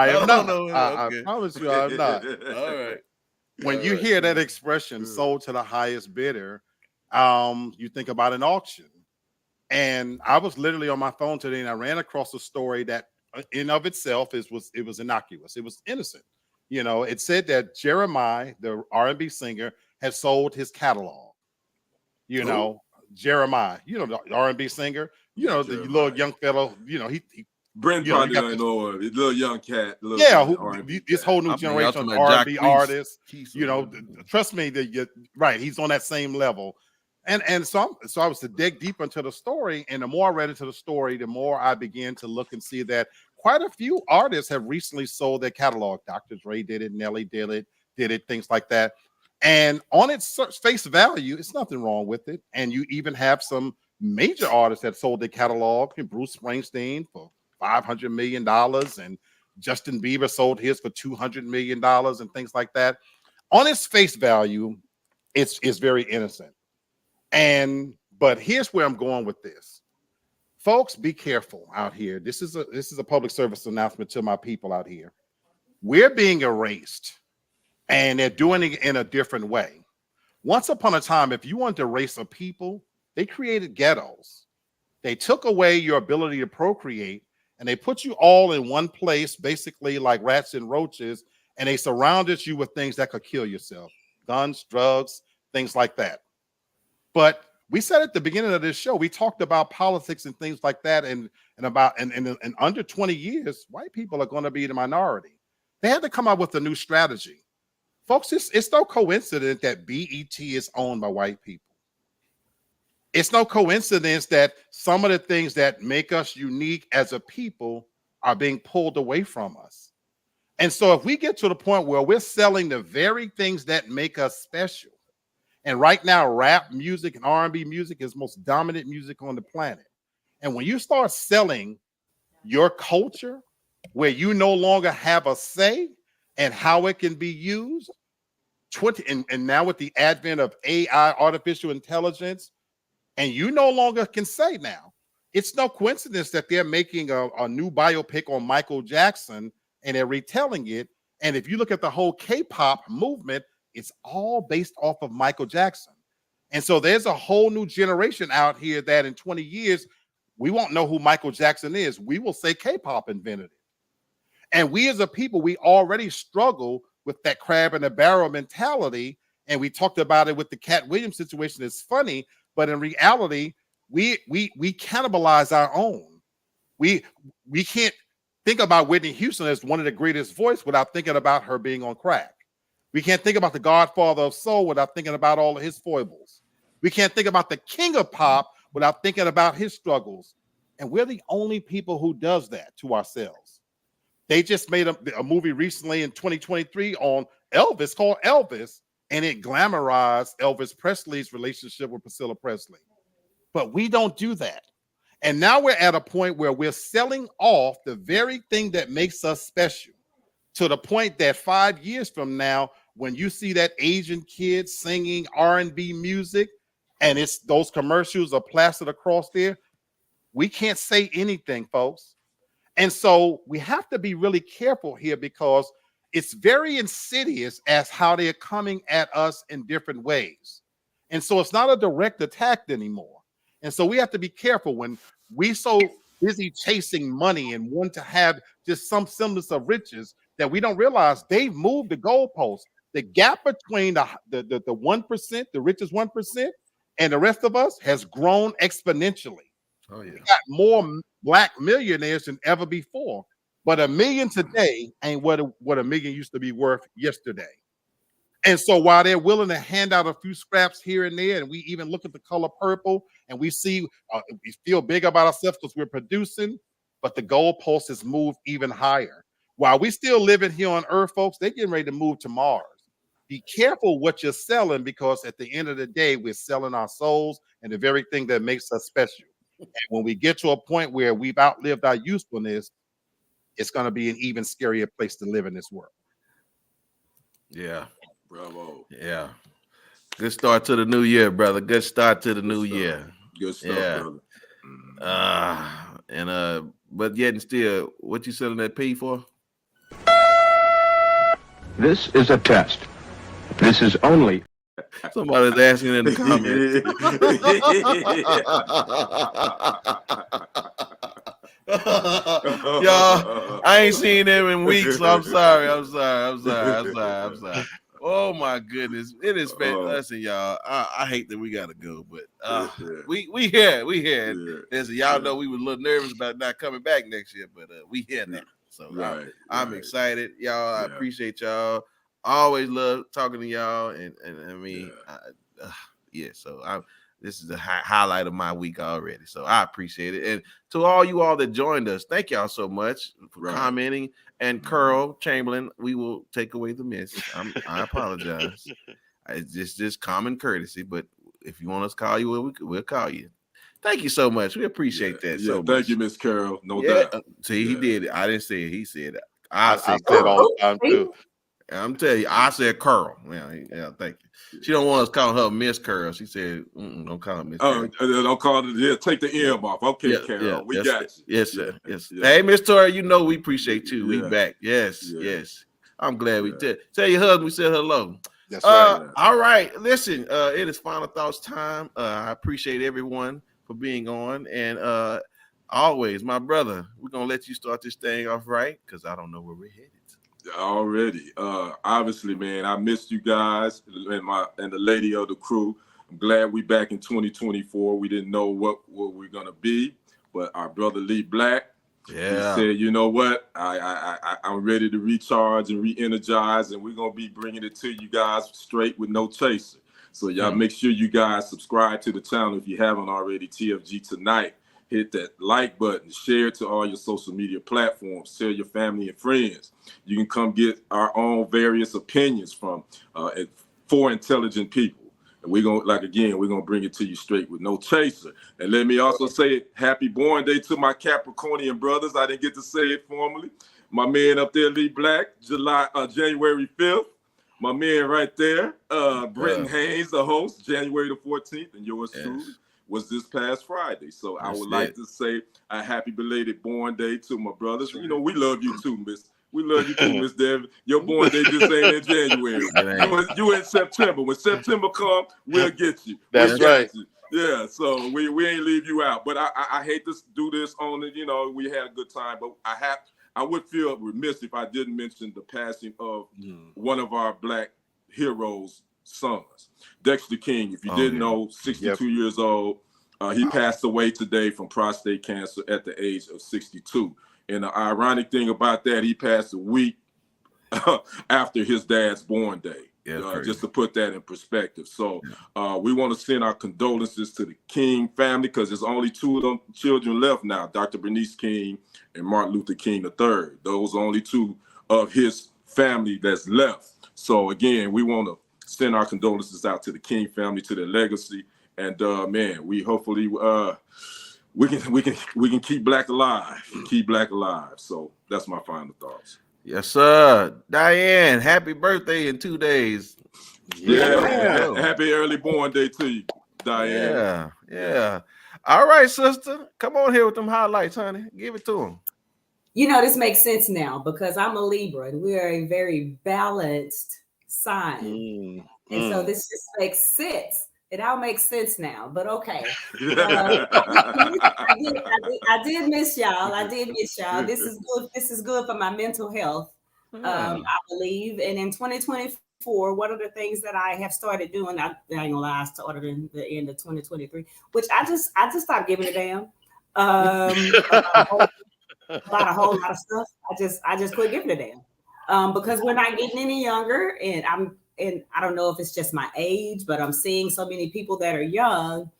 am not. I promise you, I'm not. All right. When you hear that expression "sold to the highest bidder," you think about an auction. And I was literally on my phone today, and I ran across a story that, in of itself, it was innocuous. It was innocent. You know, it said that Jeremiah, the R&B singer, had sold his catalog. You know, Jeremiah, the R&B singer, the little young fellow, he Brent probably don't know him. Little young cat. This whole new generation of R&B artists, trust me, right, he's on that same level. And so I was to dig deep into the story, and the more I read into the story, the more I began to look and see that quite a few artists have recently sold their catalog. Dr. Dre did it, Nelly did it, things like that. And on its face value, it's nothing wrong with it. And you even have some major artists that sold their catalog. Bruce Springsteen for $500 million, and Justin Bieber sold his for $200 million and things like that. On its face value, it's very innocent. But here's where I'm going with this. Folks, be careful out here. This is a public service announcement to my people out here. We're being erased, and they're doing it in a different way. Once upon a time, if you wanted to erase a people, they created ghettos. They took away your ability to procreate, and they put you all in one place, basically like rats and roaches, and they surrounded you with things that could kill yourself. Guns, drugs, things like that. But we said at the beginning of this show, we talked about politics and things like that, and under 20 years, white people are going to be the minority. They had to come up with a new strategy. Folks, it's no coincidence that BET is owned by white people. It's no coincidence that some of the things that make us unique as a people are being pulled away from us. And so if we get to the point where we're selling the very things that make us special, and right now rap music and R&B music is most dominant music on the planet. And when you start selling your culture where you no longer have a say and how it can be used, and now with the advent of AI, artificial intelligence, and you no longer can say now, it's no coincidence that they're making a new biopic on Michael Jackson and they're retelling it. And if you look at the whole K-pop movement, it's all based off of Michael Jackson. And so there's a whole new generation out here that in 20 years, we won't know who Michael Jackson is. We will say K-pop invented it. And we as a people, we already struggle with that crab in a barrel mentality. And we talked about it with the Cat Williams situation. It's funny, but in reality, we cannibalize our own. We can't think about Whitney Houston as one of the greatest voices without thinking about her being on crack. We can't think about the Godfather of Soul without thinking about all of his foibles. We can't think about the King of Pop without thinking about his struggles. And we're the only people who does that to ourselves. They just made a movie recently in 2023 on Elvis called Elvis, and it glamorized Elvis Presley's relationship with Priscilla Presley. But we don't do that. And now we're at a point where we're selling off the very thing that makes us special, to the point that 5 years from now, when you see that Asian kid singing R&B music and it's those commercials are plastered across there, we can't say anything, folks. And so we have to be really careful here because it's very insidious as how they're coming at us in different ways. And so it's not a direct attack anymore. And so we have to be careful when we so busy chasing money and want to have just some semblance of riches that we don't realize they've moved the goalposts. The gap between the 1%, the richest 1%, and the rest of us has grown exponentially. Oh, yeah. We got more black millionaires than ever before. But $1 million today ain't what $1 million used to be worth yesterday. And so while they're willing to hand out a few scraps here and there, and we even look at the color purple and we see, we feel big about ourselves because we're producing, but the goalpost has moved even higher. While we still living here on Earth, folks, they're getting ready to move to Mars. Be careful what you're selling, because at the end of the day, we're selling our souls and the very thing that makes us special. And when we get to a point where we've outlived our usefulness, it's going to be an even scarier place to live in this world. Yeah. Bravo. Yeah. Good start to the new year, brother. Good start to the new year. Good stuff, brother. But yet and still, what you selling that P for? This is a test. This is only. Somebody's asking in the comments. Y'all, I ain't seen them in weeks, so I'm sorry. Oh my goodness, it is fantastic. Listen, y'all, I hate that we gotta go, but we here. Yeah. Listen, y'all know we were a little nervous about not coming back next year, but we here now. So I'm excited, y'all. I appreciate y'all. I always love talking to y'all, and I mean, So this is the highlight of my week already. So I appreciate it. And to all you all that joined us, thank y'all so much for commenting. And Curl Chamberlain, we will take away the miss. I apologize. It's just common courtesy. But if you want us to call you, we'll call you. Thank you so much. We appreciate that so much. Thank you, Miss Carol. No doubt. See, he did it. I didn't say it. He said it. I say that all the time too. I'm telling you, I said Curl. Yeah, thank you. She don't want us calling her Miss Curl. She said, don't call her Miss Curl. Don't call it. Yeah, take the M off. Okay, Yeah, Carol, yeah, we yes, got you. yes, sir. Yes. Yeah. Hey, Miss Tori, you know we appreciate you. We Yeah. back. Yes, Yeah. yes. I'm glad we Yeah. did. Tell your husband we said hello. That's right. All right. Listen, it is final thoughts time. I appreciate everyone for being on. And always, my brother, we're gonna let you start this thing off right because I don't know where we're headed. Already. Obviously, man, I missed you guys and the lady of the crew. I'm glad we back in 2024. We didn't know what we're gonna be, but our brother Lee Black, he said, you know what? I'm ready to recharge and re-energize, and we're gonna be bringing it to you guys straight with no chaser. So y'all make sure you guys subscribe to the channel if you haven't already. TFG Tonight. Hit that like button, share it to all your social media platforms, tell your family and friends. You can come get our own various opinions from 4 intelligent people. And we're gonna bring it to you straight with no chaser. And let me also say happy born day to my Capricornian brothers. I didn't get to say it formally. My man up there, Lee Black, January 5th. My man right there, Brenton Haynes, the host, January the 14th, and yours truly was this past Friday. So I would like to say a happy belated born day to my brothers. You know, we love you too, Miss. We love you too, Miss Devin. Your born day just ain't in January. You in September. When September comes, we'll get you. That's right. Yeah, so we ain't leave you out. But I hate to do this on it. You know, we had a good time, but I would feel remiss if I didn't mention the passing of one of our Black heroes' sons, Dexter King. If you didn't know, 62 years old. He passed away today from prostate cancer at the age of 62. And the ironic thing about that, he passed a week after his dad's born day. Just to put that in perspective. So we want to send our condolences to the King family because there's only 2 of them children left now, Dr. Bernice King and Martin Luther King III. Those are only 2 of his family that's left. So again, we want to send our condolences out to the King family, to their legacy. And man, we hopefully we can keep Black alive, So that's my final thoughts. Yes, sir. Diane, happy birthday in 2 days. Yeah. Happy early born day to you, Diane. Yeah. All right, sister. Come on here with them highlights, honey. Give it to them. You know, this makes sense now because I'm a Libra and we are a very balanced sign. And so this just makes sense. It all makes sense now, but okay. I did miss y'all. This is good. This is good for my mental health, I believe. And in 2024, one of the things that I have started doing, I ain't gonna lie, I started in the end of 2023, which I just stopped giving a damn about a whole lot of stuff. I just quit giving a damn because we're not getting any younger, and I don't know if it's just my age, but I'm seeing so many people that are young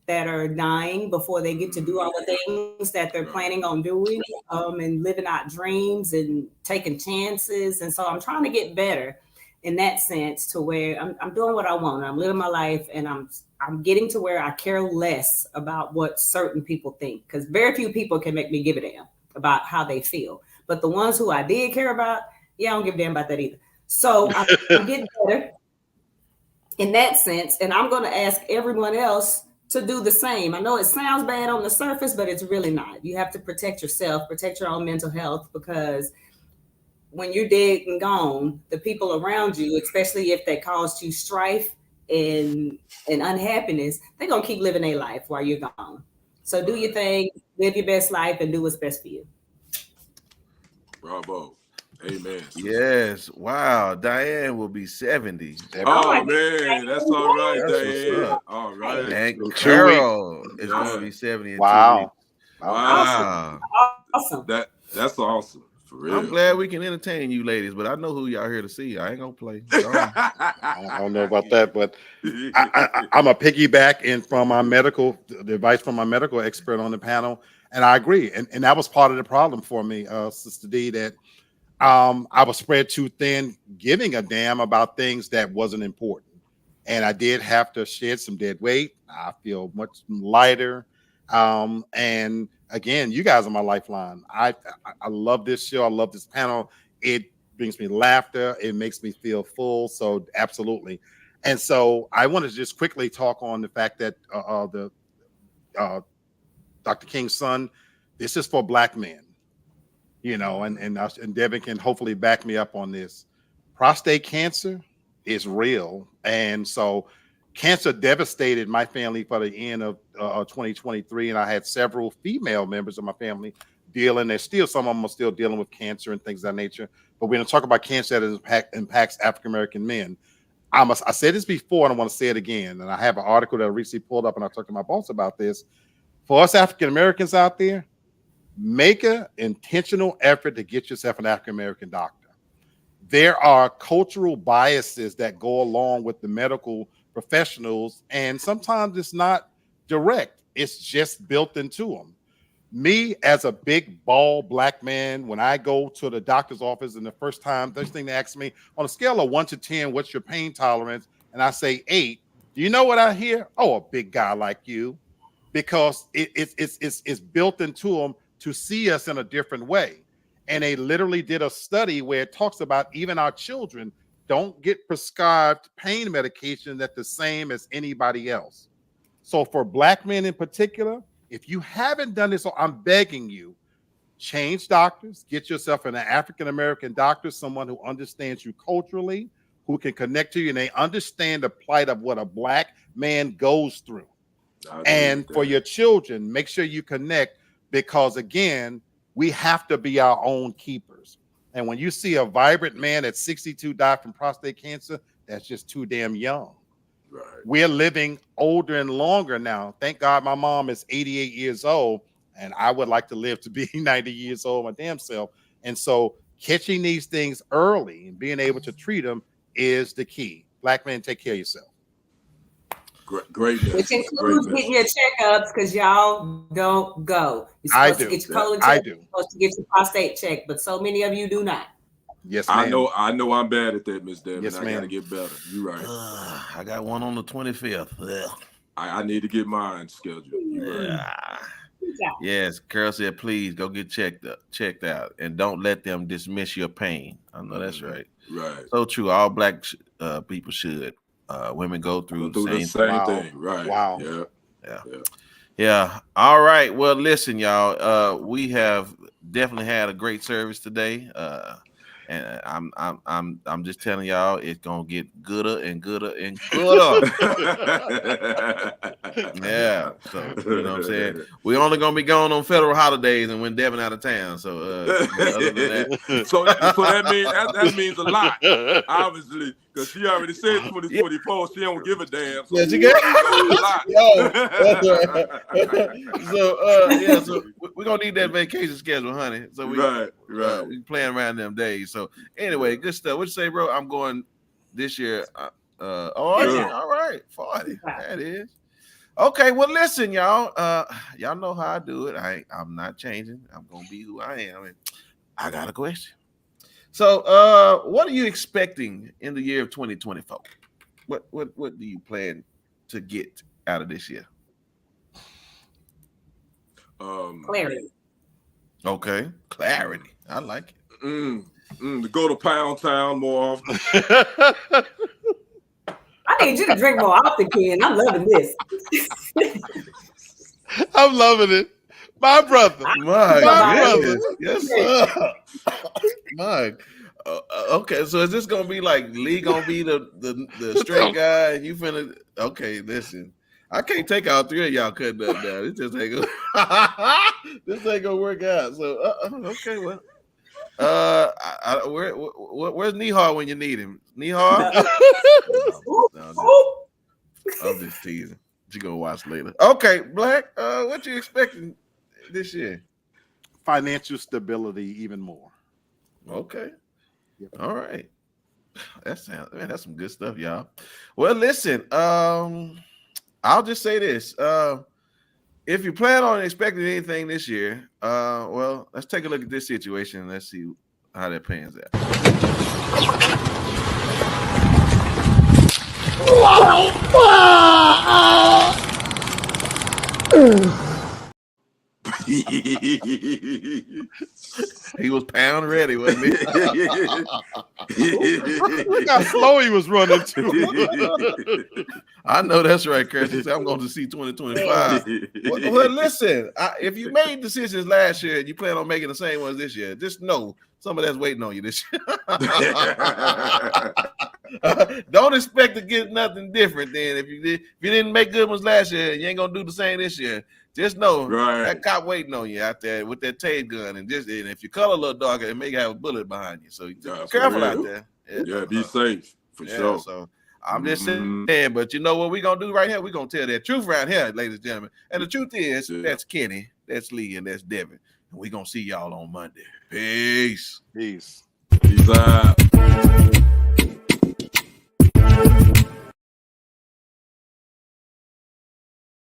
that are dying before they get to do all the things that they're planning on doing, and living out dreams and taking chances. And so I'm trying to get better in that sense to where I'm doing what I want. I'm living my life, and I'm getting to where I care less about what certain people think, because very few people can make me give a damn about how they feel. But the ones who I did care about, I don't give a damn about that either. So I'm getting better in that sense. And I'm going to ask everyone else to do the same. I know it sounds bad on the surface, but it's really not. You have to protect yourself, protect your own mental health, because when you're dead and gone, the people around you, especially if they caused you strife and unhappiness, they're going to keep living their life while you're gone. So do your thing, live your best life, and do what's best for you. Bravo. Amen. Yes. Wow. Diane will be 70. Oh, man. That's all right, Diane. All right. And Carol is going to be 70 in 2 weeks. Wow. Awesome. That's awesome. For real. I'm glad we can entertain you ladies, but I know who y'all here to see. I ain't going to play. I don't know about that, but I'm a piggyback from the advice from my medical expert on the panel. And I agree. And that was part of the problem for me, Sister D, that I was spread too thin, giving a damn about things that wasn't important. And I did have to shed some dead weight. I feel much lighter. And again, you guys are my lifeline. I love this show. I love this panel. It brings me laughter. It makes me feel full. So absolutely. And so I want to just quickly talk on the fact that Dr. King's son, this is for Black men, and Devin can hopefully back me up on this. Prostate cancer is real. And so cancer devastated my family for the end of 2023. And I had several female members of my family dealing. There's still some of them are still dealing with cancer and things of that nature. But we're going to talk about cancer that impacts African-American men. I said this before, and I want to say it again. And I have an article that I recently pulled up, and I talked to my boss about this. For us African-Americans out there, make an intentional effort to get yourself an African-American doctor. There are cultural biases that go along with the medical professionals, and sometimes it's not direct. It's just built into them. Me, as a big, bald Black man, when I go to the doctor's office and the first thing they ask me, on a scale of 1 to 10, what's your pain tolerance? And I say 8. Do you know what I hear? Oh, a big guy like you. Because it's built into them to see us in a different way. And they literally did a study where it talks about even our children don't get prescribed pain medication that's the same as anybody else. So for Black men in particular, if you haven't done this, I'm begging you, change doctors, get yourself an African-American doctor, someone who understands you culturally, who can connect to you, and they understand the plight of what a Black man goes through. And for your children, make sure you connect, because again, we have to be our own keepers. And when you see a vibrant man at 62 died from prostate cancer, that's just too damn young. Right. We're living older and longer now. Thank God my mom is 88 years old, and I would like to live to be 90 years old my damn self. And so catching these things early and being able to treat them is the key. Black men, take care of yourself. Great. Which includes getting your checkups, because y'all don't go. You're supposed to get your colon checked. You're supposed to get your prostate checked, but so many of you do not. Yes, ma'am. I know I'm bad at that, Miss Devin. Yes, I gotta get better. You're right. I got one on the 25th. I need to get mine scheduled. Right. Yes, Carol said, please go get checked out, and don't let them dismiss your pain. I know that's right. Right. So true. All Black people should. Women go through the same thing. Right. Wow. Yeah. All right. Well, listen, y'all. We have definitely had a great service today. And I'm just telling y'all, it's gonna get gooder and gooder and gooder. Yeah. So you know what I'm saying? We're only gonna be going on federal holidays and when Devin out of town. So other than that. so that means a lot, obviously, because she already said 2024. She don't give a damn. So yeah, she got a lot. So we're gonna need that vacation schedule, honey. So we playing around them days. So anyway, good stuff. What you say, bro? I'm going this year. All right, 40. That is okay. Well, listen, y'all. Y'all know how I do it. I'm not changing. I'm gonna be who I am. And I got a question. So, what are you expecting in the year of 2024? What do you plan to get out of this year? Clarity. Okay, clarity. I like it. To go to Pound Town more often. I need you to drink more often, Ken. I'm loving this. I'm loving it. My brother. My brother. Yes, sir. Mike. Okay, so is this gonna be like Lee gonna be the straight guy and you finna? Okay, listen. I can't take all three of y'all cutting up now. This just ain't gonna. This ain't gonna work out. So okay, well, where's Nehar when you need him? Nehar? No, I'm just teasing. You gonna watch later. Okay, Black. What you expecting this year? Financial stability, even more. Okay. Yep. All right. That's some good stuff, y'all. Well, listen. I'll just say this. If you plan on expecting anything this year, well, let's take a look at this situation and let's see how that pans out. He was pound ready, wasn't he? Look how slow he was running too. I know that's right, Chris. He said, I'm going to see 2025. Well, listen, if you made decisions last year and you plan on making the same ones this year, just know some of that's waiting on you this year. Don't expect to get nothing different then. If you didn't make good ones last year, you ain't gonna do the same this year. Just know that cop waiting on you out there with that tape gun, and if your color a little darker, it may have a bullet behind you. So be careful out there. Yeah, be safe for sure. So I'm just saying, but you know what we're gonna do right here? We're gonna tell that truth right here, ladies and gentlemen. And the truth is, that's Kenny, that's Lee, and that's Devin. And we're gonna see y'all on Monday. Peace. Peace. Peace out.